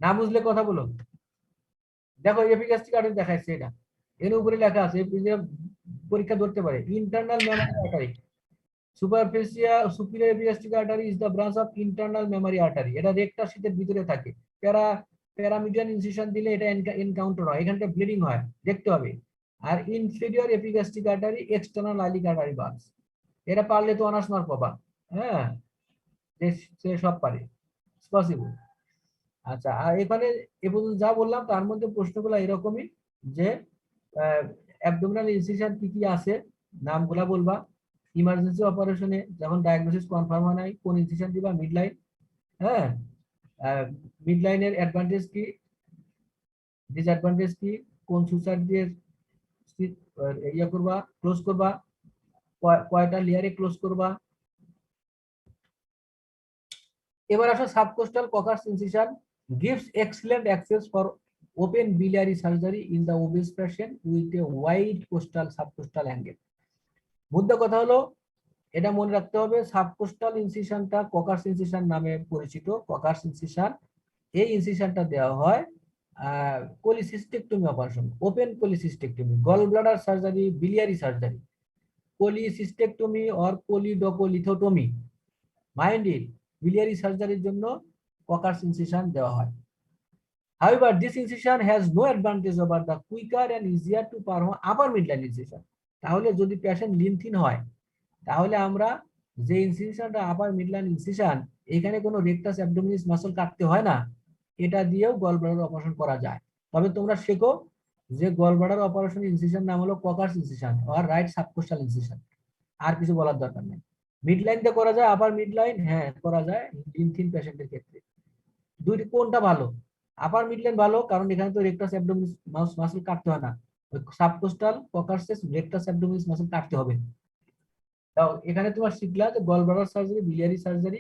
না বুঝলে কথা বলো। দেখো এফিকাসিটি কার্ড দেখাচ্ছে, এটা এর উপরে লেখা আছে, পরীক্ষা ধরতে পারে internal memory artery. Superior epigastric artery is the branch of internal memory artery. এটা রেক্টার শীতের ভিতরে থাকে। প্যারামিডিয়ান ইনসিশন দিলে এটা এনকাউন্টার হয়, এখানটা ব্লিডিং হয়, দেখতে হবে। আর inferior epigastric artery external iliac artery branch. এটা পারলে তো অনার্স মার্ক পাবা। হ্যাঁ, সে সব পারে, পসিবল। আচ্ছা, আর এখানে এ পর্যন্ত যা বললাম তার মধ্যে প্রশ্নগুলো এরকমই যে অ্যাবডোমিনাল ইনসিশন কি কি আছে, নামগুলা বলবা। ইমার্জেন্সি অপারেশনে যখন ডায়াগনোসিস কনফার্ম হয় নাই, কোন ইনসিশন দিবা, মিড লাইন। হ্যাঁ, মিড লাইনের অ্যাডভান্টেজ কি, ডিসঅ্যাডভান্টেজ কি, কোন সুচার দিয়ে ইয়া করবা, ক্লোজ করবা, কয়টা লেয়ারে ক্লোজ করবা। এবার আসো subcostal Kocher's incision gives excellent access for open biliary surgery in the obese patient with a wide coastal subcostal angle. মুদ্রা কথা হলো, এটা মনে রাখতে হবে, সাবকোস্টাল ইনসিশনটা ককার্স ইনসিশন নামে পরিচিত। ককার্স ইনসিশন, এই ইনসিশনটা দেওয়া হয় cholecystectomy operation, open cholecystectomy, gall bladder surgery, biliary surgery, cholecystectomy or choledocholithotomy, mind it, biliary সার্জারির জন্য ককার্স ইনসিশন দেওয়া হয়। However, this incision has no advantage over the quicker and easier to perform upper midline incision. তাহলে যদি patient লিনথিন হয়, তাহলে আমরা যে ইনসিশনটা আপার মিডলাইন ইনসিশন, এখানে কোনো রেকটাস অ্যাবডোমিনালিস মাসল কাটতে হয় না, এটা দিয়েও গল ব্লাডার অপারেশন করা যায়। তবে তোমরা শেখো যে গল ব্লাডার অপারেশন ইনসিশন নাম হলো ককার্স ইনসিশন আর রাইট সাবকোস্টাল ইনসিশন, আর কিছু বলার দরকার নেই। মিডলাইন দিয়ে করা যায়, আপার মিডলাইন হ্যাঁ করা যায় লিনথিন পেশেন্টের ক্ষেত্রে। দুইটি কোনটা ভালো? আপার মিডলাইন ভালো, কারণ এখানে তো রেকটাস অ্যাবডোমিনালিস মাসল কাটতে হয় না। Subcostal Kocher's rectus abdominalis muscle কাটতে হবে। তাও এখানে তোমার শিখলা যে gall bladder surgery, biliary surgery,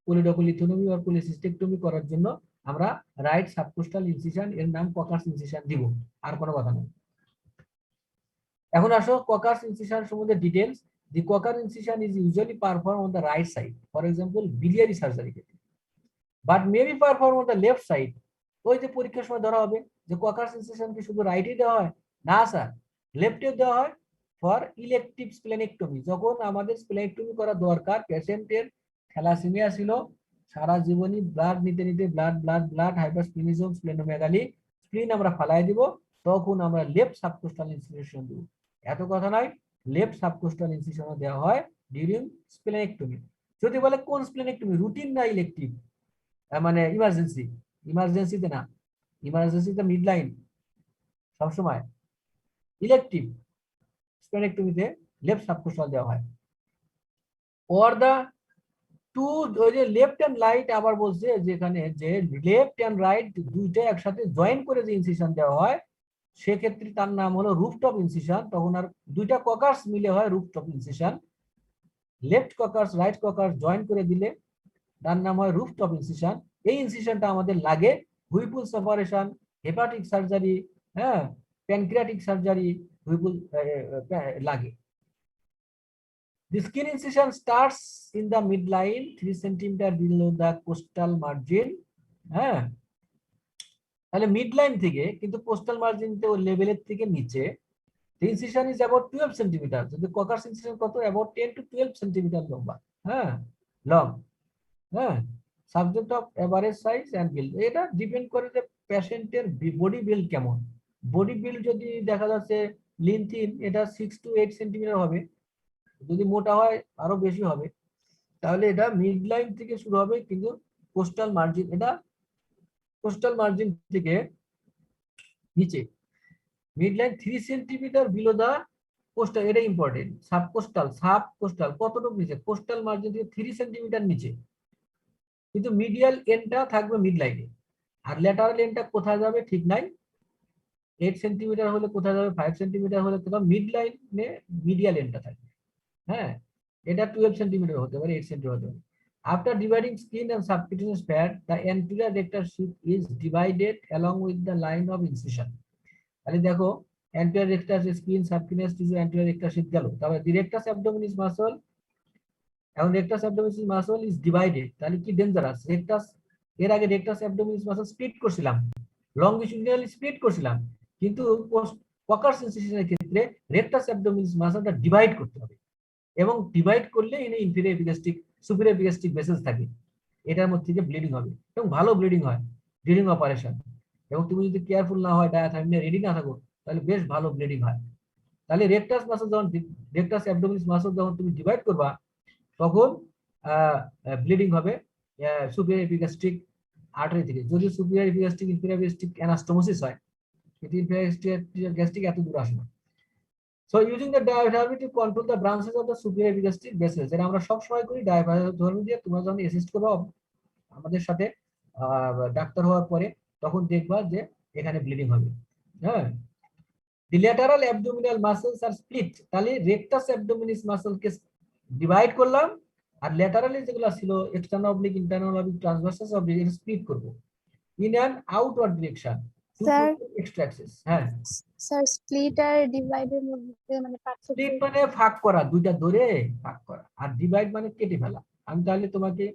choledocholithotomy আর কোলিসিস্টেকটমি করার জন্য আমরা রাইট সাবকোস্টাল ইনসিশন, এর নাম ককার্স ইনসিশন দিব, আর কোনো কথা নেই। এখন আসো ককার্স ইনসিশন সম্বন্ধে details. The Kocher incision is usually perform on the right side, for example biliary surgery ক্ষেত্রে, but may be perform on the left side. ওই যে পরীক্ষার সময় ধরা হবে যে ককার্স ইনসিশন কি শুধু রাইটে দেওয়া হয়? না স্যার, লেফটে দেওয়া হয় ফর ইলেকটিভ স্প্লেনেক্টমি। যখন আমাদের স্প্লেনেক্টমি করা দরকার, পেশেন্টের থ্যালাসেমিয়া ছিল, সারা জীবনই ব্লাড নিতে নিতে blood blood blood hypersplenism, splenomegaly, spleen আমরা ফালাই দিব, তখন আমরা লেফট সাবকোস্টাল ইনসিশন দিব। এত কথা নয়, লেফট সাবকোস্টাল ইনসিশন দেওয়া হয় ডিউরিং স্প্লেনেক্টমি। যদি বলে কোন স্প্লেনেক্টমি, রুটিন না ইলেকটিভ, মানে ইমার্জেন্সি, ইমার্জেন্সিতে না, ইমার্জেন্সিতে মিডলাইন সবসময়, ইলেকটিভ স্প্লেনেক্টমিতে লেফট সাবকোস্টাল দেওয়া হয়। ওর দা টু, ওই যে লেফট এন্ড রাইট আবার বলছে যেখানে যে লেফট এন্ড রাইট দুইটা একসাথে জয়েন করে যে ইনসিশন দেওয়া হয়, সেক্ষেত্রে তার নাম হলো রুফটপ ইনসিশন। তখন আর দুইটা ককার্স মিলে হয় rooftop incision. Left Kocher's right Kocher's join করে দিলে তার নাম হয় রুফটপ ইনসিশন। এই ইনসিশনটা আমাদের লাগে হুইপুল সেপারেশন, হেপাটিক সার্জারি, হ্যাঁ, প্যানক্রিয়াটিক সার্জারি, হুইপুল লাগে। The skin incision starts in the midline 3 cm below the coastal margin. হ্যাঁ, তাহলে মিডলাইন থেকে কিন্তু কোস্টাল মার্জিন লেভেলের থেকে নিচে। The incision is about 12 cm. যদি ককার্স ইনসিশন কত, about 10 to 12 cm লম্বা, হ্যাঁ, লং, হ্যাঁ। Subject of average size and build, এটা ডিপেন্ড করে যে পেশেন্টের বডি বিল্ড কেমন। বডি বিল্ড যদি দেখা যাচ্ছে লিনথিন, এটা 6 to 8 সেন্টিমিটার হবে। যদি মোটা হয় আরো বেশি হবে। তাহলে এটা মিড লাইন থেকে শুরু হবে, কিন্তু কোস্টাল মার্জিন, এটা কোস্টাল মার্জিন থেকে নিচে, mid line 3 centimetre below the costal, এটা ইম্পর্টেন্ট। সাবকোস্টাল কতটুকু নিচে? কোস্টাল মার্জিন থেকে 3 সেন্টিমিটার নিচে, কিন্তু মিডিয়াল এন্ডটা থাকবে মিড লাইনে। আর ল্যাটারাল এন্ডটা কোথায় যাবে ঠিক নাই। 8 সেন্টিমিটার হলে কোথায় যাবে, 5 সেন্টিমিটার হলে কোথাও মিড লাইনে মিডিয়াল এন্ডটা থাকবে। হ্যাঁ, এটা 12 সেন্টিমিটার হতে পারে, 8 সেন্টিমিটার হতে পারে। After dividing skin and subcutaneous fat, the anterior rectal sheet is divided along with the line of incision. তাহলে দেখো anterior rectus skin, subcutaneous tissue, anterior rectal sheet গেল। তারপরে দি রেক্টাস অ্যাবডোমিনালিস মাসল এখন rectus abdominal muscle is divided, তাহলে কি dangerous? Rectus, এর আগে rectus abdominal muscle split করছিলাম, লংগিটিউডিনালি স্প্লিট করছিলাম, কিন্তু কোকার্স ইনসিশনের ক্ষেত্রে রেকটাস অ্যাবডোমিনাল মাসলটা ডিভাইড করতে হবে, এবং ডিভাইড করলে এনে inferior epigastric superior epigastric vessels থাকে, এটার মধ্যে থেকে ব্লিডিং হবে এবং ভালো ব্লিডিং হয় ডিউরিং অপারেশন। এবং তুমি যদি কেয়ারফুল না হয়, ডায়াথাইমিয়া রেডি না থাকো, তাহলে বেশ ভালো ব্লিডিং হয়। তাহলে রেকটাস মাসল যখন, রেকটাস অ্যাবডোমিনাল মাসল যখন তুমি ডিভাইড করবা, তখন ব্লিডিং হবে সুপিরিয়র এপিগাস্ট্রিক আর্টারি থেকে। যদি superior epigastric inferior epigastric anastomosis হয়, কিন্তু ইনফেরিয়র গ্যাস্ট্রিক এত দূর আসে না। So using the diaphragm to control the branches of the superior epigastric vessels, যেটা আমরা সব সময় করি diaphragm দিয়ে। তোমরা যখন অ্যাসিস্ট করবে আমাদের সাথে ডাক্তার হওয়ার পরে, তখন দেখবা যে এখানে ব্লিডিং হবে। হ্যাঁ, the lateral abdominal muscles are split, তাহলে rectus abdominis muscle কে ডিভাইড করলাম, আর ল্যাটারালি যেগুলো ছিল external oblique, internal oblique, transversus oblique, এটা স্প্লিট করব in an outward direction to Sir? Extra access. হ্যাঁ, স্যার স্প্লিট আর ডিভাইডের মধ্যে মানে পার্থক্য? স্প্লিট মানে ভাগ করা, দুইটা ধরে ভাগ করা, আর ডিভাইড মানে কেটে ফেলা। আমি তাহলে তোমাকে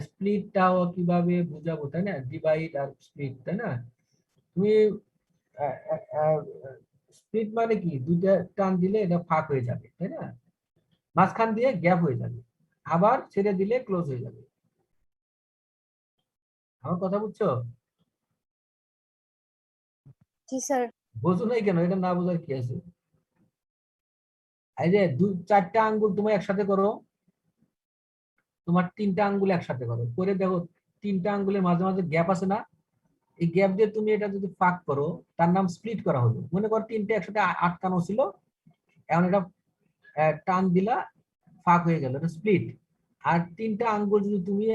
স্প্লিটটাও কিভাবে বুঝাবো, তাই না? ডিভাইড আর স্প্লিট, তাই না? তুমি স্প্লিট মানে কি, দুইটা টান দিলে এটা ফাঁক হয়ে যাবে, তাই না? মাঝখান দিয়ে গ্যাপ হয়ে যাবে, আবার ছেড়ে দিলে ক্লোজ হয়ে যাবে। আমার কথা বুঝছো? জি স্যার। বোঝো নাই কেন? এটা না বোঝার কি আছে? এই যে চারটা আঙ্গুল তুমি একসাথে করো, তোমার তিনটা আঙ্গুল একসাথে করো, করে দেখো তিনটা আঙ্গুলের মাঝে মাঝে গ্যাপ আছে না? এই গ্যাপ দিয়ে তুমি এটা যদি ফাঁক করো, তার নাম স্প্লিট করা হলো। মনে করো তিনটা একসাথে আটকানো ছিল, এখন এটা টান দিলা, ফাঁক হয়ে গেল, এটা স্প্লিট। আর তিনটা আঙ্গুল যদি তুমি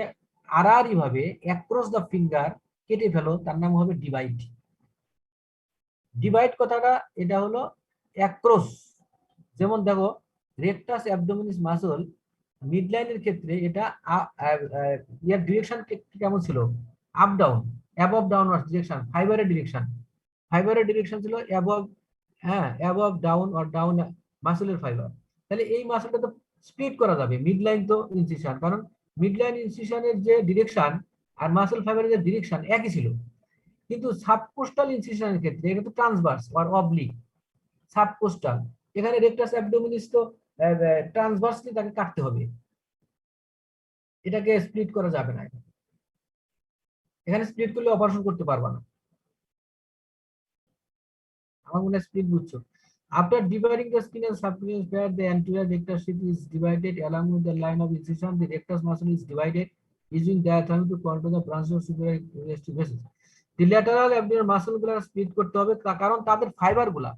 আড়াআড়ি ভাবে অ্যাক্রস দ্য ফিঙ্গার কেটে ফেলো, তার নাম হবে ডিভাইড। ডিভাইড কথাটা এটা হলো অ্যাক্রস। যেমন দেখো, রেকটাস অ্যাবডোমিনাল মাসল মিডলাইনের ক্ষেত্রে এটা ইয়ার ডিরেকশন কেমন ছিল? Up down, above downward direction, ফাইবারের ডিরেকশন। ফাইবারের ডিরেকশন ছিল অ্যাবভ, হ্যাঁ, অ্যাবভ ডাউন অর ডাউন মাসলের ফাইবার। তাহলে এই মাসলটা তো স্প্লিট করা যাবে, মিডলাইন তো ইনসিশন, কারণ মিডলাইন ইনসিশনের যে ডিরেকশন আর মাসল ফাইবারের যে ডিরেকশন একই ছিল। কিন্তু সাবকোস্টাল ইনসিশনের ক্ষেত্রে এটা তো ট্রান্সভার্স অর অবলিক, সাবকোস্টাল। এখানে রেকটাস অ্যাবডোমিনালিস তো ট্রান্সভার্সলি তাকে কাটতে হবে, এটাকে স্প্লিট করা যাবে না। এখানে স্প্লিট করলে অপারেশন করতে পারবা না। আমার মনে হয় স্প্লিট বুঝছো। After dividing the skin and subcutaneous pair, the anterior rectus sheath is divided along with the line of incision. The rectus muscle is divided using diaphragm to control the branches of superior epigastric vessels. The lateral abdominal muscle গুলা split করতে হবে, কারণ তাদের fibre গুলা,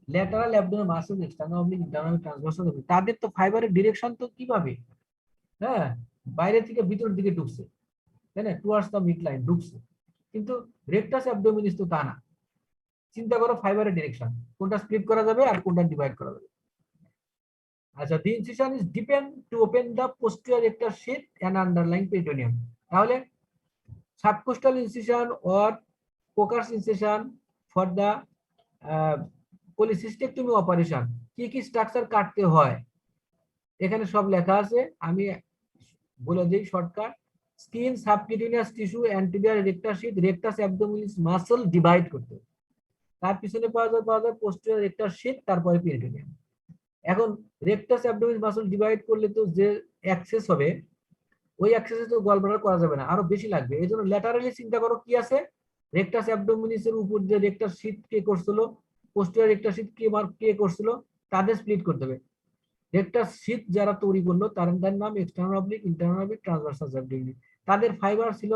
lateral abdominal muscle, external oblique, internal transversal, তাদের তো ফাইবারের direction তো কিভাবে, হ্যাঁ, বাইরে থেকে ভিতরের দিকে ঢুকছে, তাই না? টুয়ার্ডস দ্য মিড লাইন ঢুকছে। কিন্তু রেকটাস অ্যাবডোমিনালিস তো তা না। চিন্তা করো ফাইবারের ডিরেকশন, কোনটা স্প্লিট করা যাবে আর কোনটা ডিভাইড করা যাবে। আচ্ছা, the incision is depend to open the posterior rectus sheath and underlying peritoneum. তাহলে subcostal incision or Coker's incision for the cholecystectomy operation কি কি স্ট্রাকচার কাটতে হয় এখানে সব লেখা আছে, আমি বলে দিই shortcut. Skin, subcutaneous tissue, anterior rectus sheath, rectus abdominalis muscle divide করতে হবে। তার পিছনে পাওয়া যায় পোস্টেরিয়র রেকটাস শীথ, তারপরে পেরিটোনিয়াম। এখন রেকটাস অ্যাবডোমিনাল মাসল ডিভাইড করলে তো যে অ্যাক্সেস হবে, ওই অ্যাক্সেসে তো গলব্লাডার করা যাবে না, আরো বেশি লাগবে। এই জন্য ল্যাটারালি চিন্তা করো কি আছে, রেকটাস অ্যাবডোমিনালিসের উপর যে রেকটাস শীথ কে করছিল, পোস্টেরিয়র রেকটাস শীথ কে করছিল, তাদের স্প্লিট করতে হবে। রেকটাস শীথ যারা তৈরি করলো তাদের নাম external oblique, internal oblique, transversal oblique. তাদের ফাইবার ছিল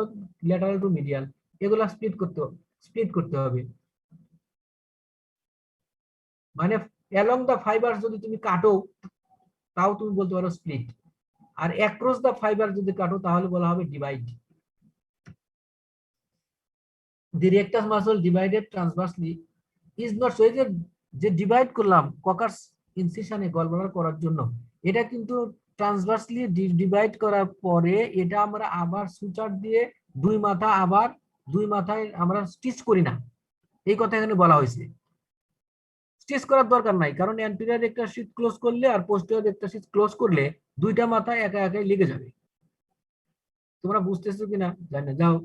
ল্যাটারাল টু মিডিয়াল, এগুলা স্প্লিট করতে হবে। মানে অ্যালং দা ফাইবার যদি তুমি কাটো, তাও তুমি বলতে পারো স্প্লিট। আর অ্যাক্রস দা ফাইবার যদি কাটো, তাহলে বলা হবে divide. The rectus muscle divided transversely is not so, যে ডিভাইড করলাম ককার্স ইনসিশনে গলব্লাডার করার জন্য, এটা কিন্তু ট্রান্সভার্সলি ডিভাইড করার পরে এটা আমরা আবার সুচার দিয়ে দুই মাথায় আমরা স্টিচ করি না, এই কথা এখানে বলা হয়েছে। স্টিচ করার দরকার নাই, কারণ অ্যান্টেরিয়র রেক্টাস শীট ক্লোজ করলে আর পোস্টেরিয়র রেক্টাস শীট ক্লোজ করলে দুইটা মাথা একা একাই লেগে যাবে। তোমরা বুঝতেছো কিনা জানি না, যাও।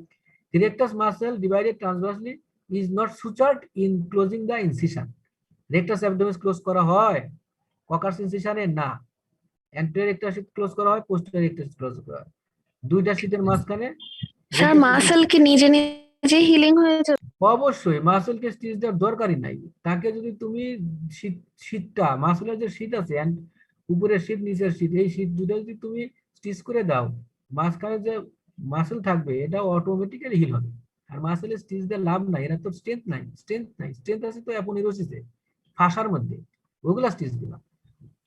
The rectus muscle divided transversely is not sutured in closing the incision. Rectus abdominis close করা হয় ককার্স ইনসিশনে না, অ্যান্টেরিয়র রেক্টাস শীট ক্লোজ করা হয়, পোস্টেরিয়র রেক্টাস শীট ক্লোজ করা হয়, দুইটা শীটের মাঝখানে। স্যার মাসেল কি নিজে নিজে হিলিং হয়ে যাবে? অবশ্যই মাসেলকে স্টিচ দেওয়ার দরকারই নাই। তাকে যদি তুমি শীতটা মাসেলের যে শীত আছে উপরের শীত নিচের শীত, এই শীত দুটো যদি তুমি স্টিচ করে দাও, মাঝখানে যে মাসেল থাকবে এটা অটোমেটিক্যালি হিল হবে। আর মাসেলের স্টিচ দিয়ে লাভ নাই, এরা তো স্ট্রেংথ নাই, স্ট্রেংথ আছে তো অ্যাপোনিউরোসিসে ফাঁসার মধ্যে, ওগুলা স্টিচ দিবা।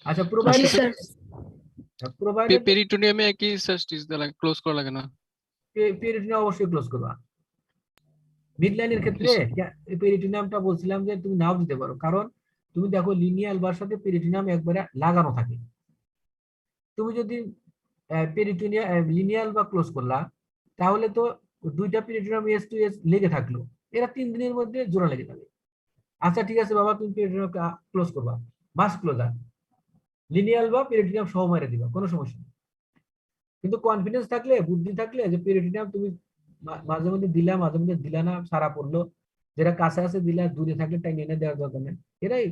আচ্ছা, জি প্রোভাইডেড স্যার। পেরিটোনিয়ামে একই স্টিচ দেওয়া লাগে, ক্লোজ করা লাগে না? পেরিটোনিয়াম অবশ্যই ক্লোজ করবা। মিডলাইনের ক্ষেত্রে পেরিটোনিয়ামটা বলছিলাম যে তুমি নাও দিতে পারো, কারণ তুমি দেখো লিনিয়াল বার সাথে পেরিটোনিয়াম একবারে লাগানো থাকে। তুমি যদি লিনিয়াল বা ক্লোজ করলা, তাহলে তো দুইটা পেরিটোনিয়াম এস টু এস লেগে থাকলো, এরা 3 দিনের মধ্যে জোড়া লেগে যাবে। আচ্ছা ঠিক আছে বাবা, তুমি পেরিটোনিয়াম ক্লোজ করবা, মাস ক্লোজার লিনিয়াল বা পেরিটোনিয়াম সহ মেরে দিবা, কোনো সমস্যা নেই। কিন্তু কনফিডেন্স থাকলে, বুদ্ধি থাকলে যে পেরিটোনিয়াম তুমি মাঝে মধ্যে দিলা, মাঝে মধ্যে দিলা না, সারা পড়লো, যেটা কাছে আছে দিলা, দূরে থাকলে টাইম এনে দেওয়ার দরকার নেই, এরাই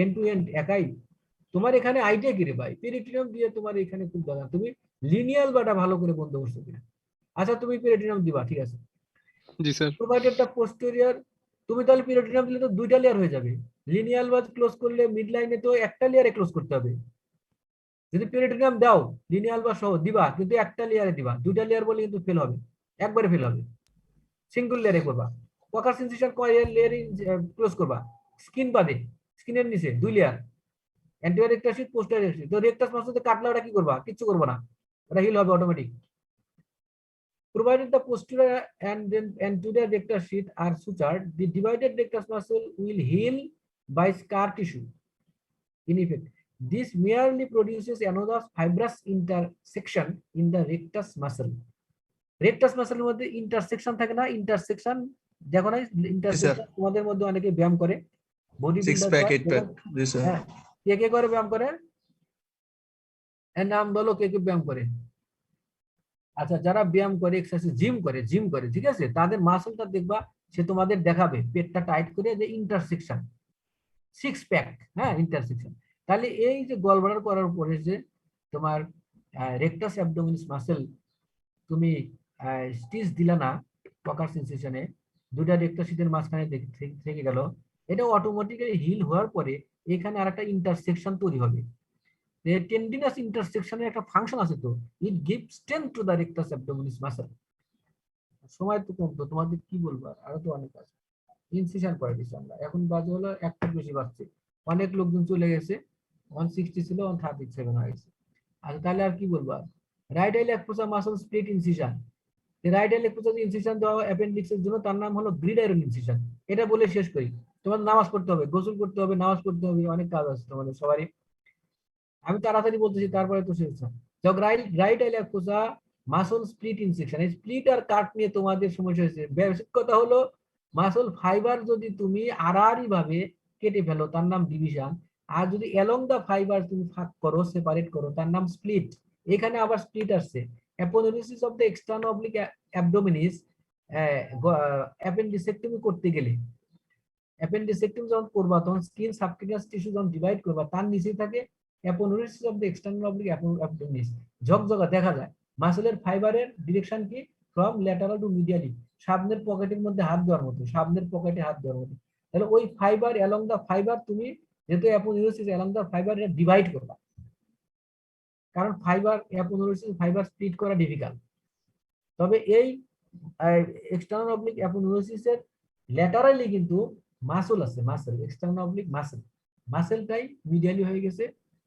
এন্ড টু এন্ড একাই। তোমার এখানে আইডিয়া কি রে ভাই, পেরিটোনিয়াম দিয়ে তোমার এখানে খুব দরকার, তুমি লিনিয়াল বাটা ভালো করে বন্দোবস্ত কিনা। আচ্ছা তুমি পেরিটোনিয়াম দিবা, ঠিক আছে, জি স্যার। প্রোভাইডেডটা পোস্টেরিয়র, তুমি তাহলে পেরিটোনিয়াম দিলে তো দুইটা লেয়ার হয়ে যাবে। লিনিয়াল বা ক্লোজ করলে মিড লাইনে তো একটা লেয়ারে ক্লোজ করতে হবে। যদি পেরিটোনিয়াম দাও লিনিয়াল বা সহ দিবা, কিন্তু একটা লেয়ারে দিবা, দুইটা লেয়ার বলে কিন্তু ফেল হবে, একবারে ফেল হবে। সিঙ্গেল লেয়ারে করবা। ককার্স ইনসিশন কয় লেয়ারে ক্লোজ করবা? স্কিন বাদে, স্কিনের নিচে 2 layer, anterior rectus sheet, posterior rectus sheet. তো রেক্টাস মাসলতে কাটলা ওটা কি করবা? কিচ্ছু করবা না, ওটা হিল হবে automatic. Provided the posterior and then anterior rectus sheath are sutured, the divided rectus muscle will heal by scar tissue. In effect, this merely produces another fibrous intersection in the rectus muscle. Rectus muscle মধ্যে intersection থাকে না, intersection দেখো না, intersection তোমাদের মধ্যে অনেকে ব্যায়াম করে, বডি 6 বিল্ডার pack 8 pack জি স্যার। হ্যাঁ, কে কে করে ব্যায়াম করে এর নাম বলো, কে কে ব্যায়াম করে? আচ্ছা, যারা ব্যায়াম করে, এক্সারসাইজ, জিম করে, ঠিক আছে, তাদের মাসলটা দেখবা, সে তোমাদের দেখাবে পেটটা টাইট করে যে ইন্টারসেকশন, 6 প্যাক, হ্যাঁ ইন্টারসেকশন। তাহলে এই যে গলব্লাডার করার পরে যে তোমার রেক্টাস অ্যাবডোমিনাস মাসল তুমি স্টিচ দিলা না ককার্স ইনসিশনে, দুটা রেক্টাস শীটের মাঝখানে থেকে গেল, এটা অটোমেটিক্যালি হিল হওয়ার পরে এখানে আরেকটা ইন্টারসেকশন তৈরি হবে। টেন্ডিনাস ইন্টারসেকশনের একটা ফাংশন আছে, তো it gives strength to the rectus abdominis muscle. সময় তো কম, তো তোমাদের কি বলবো, আরো তো অনেক আছে। ইনসিশন করে দিচ্ছি আমরা, এখন বাজে হলো 1টা বেশি বাজছে, অনেক লোকজন চলে গেছে, 160 ছিল 137 হয়ে গেছে। আচ্ছা তাহলে আর কি বলবো, রাইট আইল অ্যাক্রোসা মাসল স্প্লিট ইনসিশন। রাইট আইল অ্যাক্রোসা ইনসিশন দেওয়া অ্যাপেন্ডিক্সের জন্য, তার নাম হলো গ্রিডাইরন ইনসিশন। এটা বলে শেষ করি, তোমার নামাজ পড়তে হবে, গোসল করতে হবে, নামাজ পড়তে হবে, অনেক কাজ আছে তোমাদের সবারই, আমি তাড়াতাড়ি বলতেছি তারপরে তো শেষ। রাইট আইল অ্যাক্রোসা মাসল স্প্লিট ইনসেকশন, এই স্প্লিট আর কাট নিয়ে তোমাদের সমস্যা হয়েছে। বেসিক কথা হলো মাসল ফাইবার যদি তুমি আড়াআড়ি ভাবে কেটে ফেলো তার নাম ডিভিশন, আর যদি অ্যালং দা ফাইবার তুমি ভাগ করো, সেপারেট করো, তার নাম স্প্লিট। এখানে আবার স্প্লিট আসছে। Aponeurosis of the external oblique abdominis, appendicectomy করতে গেলে, অ্যাপেন্ডিসেক্টমি যখন করবা তখন স্কিন সাবকিউটাস টিস্যু যখন ডিভাইড করবা, তার নিচেই থাকে aponeurosis of the external oblique abdominis, ঝকঝকা দেখা যায়। মাসলের ফাইবারের ডিরেকশন কি? ফ্রম ল্যাটারাল টু মিডিয়ালি, সামনের পকেটের মধ্যে হাত দেওয়ার মতো, সামনের পকেটে হাত দেওয়ার মতো। তাহলে ওই ফাইবার অ্যালং দা ফাইবার তুমি যেহেতু অ্যাপোনেরিসিস অ্যালং দা ফাইবার এটা ডিভাইড করবা, কারণ ফাইবার অ্যাপোনেরিসিস ফাইবার স্প্লিট করা ডিফিকাল্ট। তবে এই এক্সটার্নাল অবলিক অ্যাপোনেরিসিসের ল্যাটারালি কিন্তু মাসল আছে, মাসল এক্সটার্নাল অবলিক মাসল, মাসলটাই মিডিয়ালি হয়ে গেছে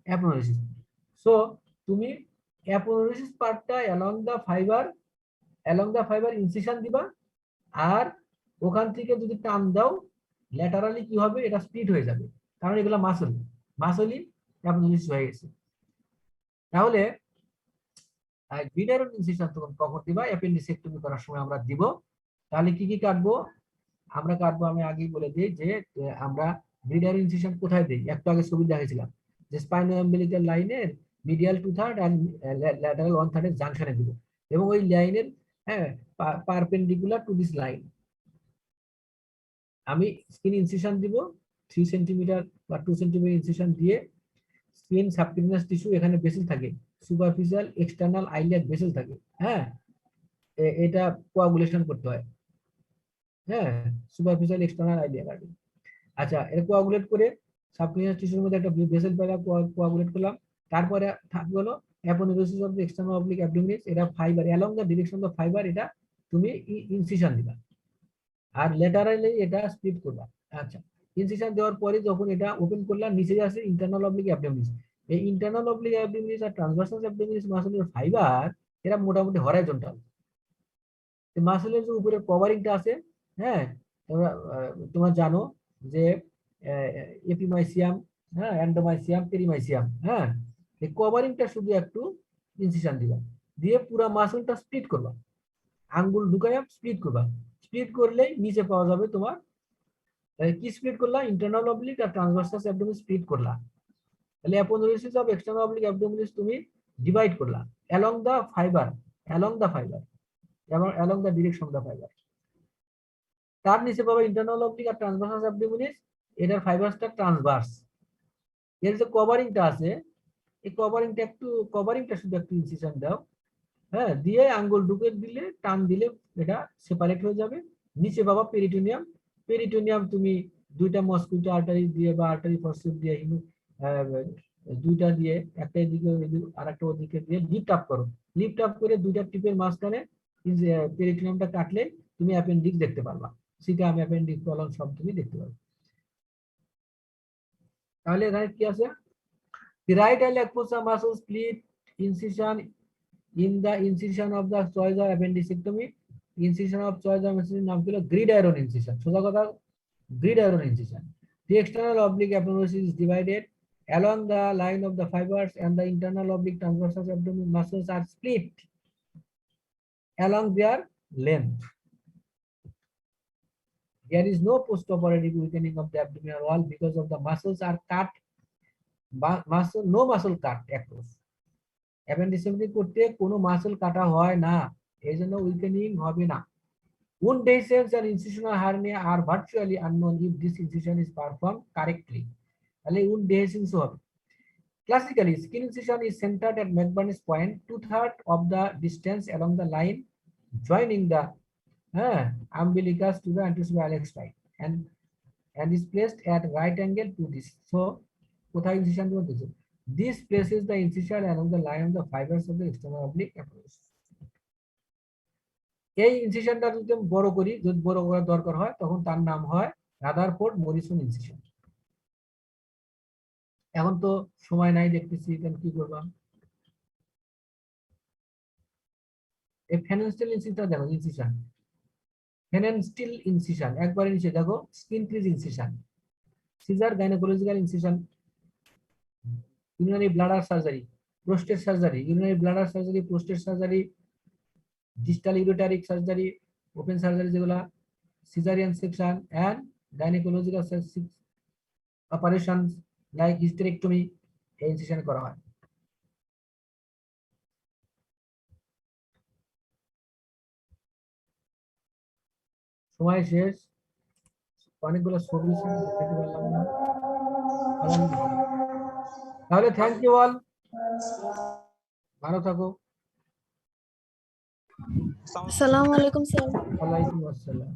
অ্যাপোনেরিসিস। সো তুমি অ্যাপোনেরিসিস পার্টটা অ্যালং দা ফাইবার ইনসিশন দিবা, আর ওখান থেকে যদি টান দাও ল্যাটারালি কি হবে, এটা স্প্লিট হয়ে যাবে, কারণ এগুলো মাসলই অ্যাপোনেরিসিস হয়ে গেছে। তাহলে গ্রিডাইরন ইনসিশন তখন কখন দিবা? অ্যাপেন্ডিসেক্টমি করার সময় আমরা দিব। তাহলে কি কি কাটবো? আমরা কাটবো, আমি আগেই বলে দিই যে আমরা গ্রিড অ্যারো ইনসিশন কোথায় দেই? একটু আগে ছবি দেখাইছিলাম যে স্পাইনো অ্যাম্বিলিক্যাল লাইনের মিডিয়াল 2/3 এন্ড ল্যাটারাল 1/3 এর জাংশনে দিব, এবং ওই লাইনের হ্যাঁ পারপেন্ডিকুলার টু দিস লাইন আমি স্কিন ইনসিশন দিব 3 সেন্টিমিটার বা 2 সেন্টিমিটার ইনসিশন দিয়ে স্কিন সাবকিউটানাস টিস্যু এখানে বেসিল থাকে, সুপারফিশিয়াল এক্সটার্নাল আইলিয়ার বেসিল থাকে, হ্যাঁ এটা কোয়াগুলেশন করতে হয়, হ্যাঁ সুপারফিশিয়াল এক্সটার্নাল আইলিয়ার আগে। আচ্ছা এটা কোয়াগুলেট করে সাবকিউটানাস টিস্যুর মধ্যে একটা বেসিল পাইলা কোয়াগুলেট করলাম, তারপরে থাকবে হলো অ্যাপোনেউরোসিস অফ দ্য এক্সটার্নাল অবলিক অ্যাবডোমিনালিস, এটা fibre along the direction of fibre, এটা তুমি ইনসিশন দিবা, আর ল্যাটারালি এটা স্প্লিট করবা। আচ্ছা ইনসিশন দেওয়ার পরে যখন এটা ওপেন করলাম, নিচে আছে ইন্টারনাল অবলিক অ্যাবডোমিনালিস, এই ইন্টারনাল অবলিক অ্যাবডোমিনালিস আর ট্রান্সভার্সাল অ্যাবডোমিনালিস মাসলের ফাইবার এরা মোটামুটি হরাইজন্টাল, মাসলের যে উপরে কভারিংটা আছে, হ্যাঁ তোমরা জানো যে এপিমাইসিয়াম, হ্যাঁ এন্ডোমাইসিয়াম, পেরিমাইসিয়াম, হ্যাঁ এই কভারিংটা শুধু একটু ইনসিশন দিবা, দিয়ে পুরো মাসলটা স্প্লিট করবা, আঙ্গুল ঢুকাইয়া স্প্লিট করবা, স্প্লিট করলেই নিচে পাওয়া যাবে তোমার কি স্প্লিট করলা, ইন্টারনাল অবলিক আর ট্রান্সভার্সাল অ্যাবডোমিনালিস স্প্লিট করলা, তাহলে অ্যাপোনেউরোসিস অফ এক্সটার্নাল অবলিক অ্যাবডোমিনালিস তুমি ডিভাইড করলা along the fibre, along the direction of the fibre, তার নিচে পাবে ইন্টারনাল অবলিক আর ট্রান্সভার্সাল অ্যাবডোমিনালিস, এটার ফাইবারসটা ট্রান্সভার্স, এর যে কভারিংটা আছে এই কভারিংটা শুধু একটু ইনসিশন দাও, হ্যাঁ দিয়ে আঙ্গুল ঢুকে দিলে টান দিলে এটা সেপারেট হয়ে যাবে, নিচে পাবা পেরিটোনিয়াম তুমি দুইটা মসকুইটো আর্টারি দিয়ে বা আর্টারি ফসফেট দিয়ে দুইটা দিয়ে একটা এদিকে আর একটা ওদিকে দিয়ে লিফট আপ করে দুইটা টিপের মাঝখানে পেরিটোনিয়ামটা কাটলে তুমি অ্যাপেন্ডিক্স দেখতে পারবা, সিকাম অ্যাপেন্ডিক্স কলন সব তুমি দেখতে পারবে। তাহলে এখানে কি আছে, the right iliac fossa muscle split incision in the incision of the choice of appendicectomy, incision of choice of নাম ছিল gridiron incision, সোজা কথা gridiron incision, the external oblique aponeurosis is divided along the line of the fibers and the internal oblique transversus abdominal muscles are split along their length. There is no postoperative weakening of the abdominal wall because of the muscles are cut, no muscle cut across. Appendicectomy করতে কোনো muscle কাটা হয় না, এই জন্য উইকেনিং হবে না। wound dehiscence and incisional hernia are virtually unknown if this incision is performed correctly, তাহলে wound dehiscence হবে। Classically, skin incision is centered at McBurney's point, 2/3 of the distance along the line joining the umbilicus to the anterior iliac spine and is placed at right angle to this. So কোথায় incision বলতেছে, this places the incision along the line of the fibers of the external oblique aponeurosis. এই ইনসিশনটা যদি বড় করি, যদি বড় করার দরকার হয় তখন তার নাম হয় রাদারফোর্ড মরিসন ইনসিশন। এখন তো সময় নাই দেখতেছি, তাহলে কি করবা, এই ফেনেনস্টিল ইনসিশনটা দেখো, ফেনেনস্টিল ইনসিশন একবারে নিচে দেখো, skin crease incision, caesar gynaecological incision, urinary bladder surgery, prostate surgery, urinary bladder surgery, prostate surgery, distal ureteric surgery, open surgery যেগুলা, cesarean section and gynecological operations like hysterectomy এই ইনসিশন করা হয়। সময় শেষ, অনেকগুলো ছবি দেখতে পারলাম না, তাহলে থ্যাংক ইউ অল, ভালো থাকো। আসসালামু আলাইকুম স্যার। ওয়ালাইকুম আসসালাম।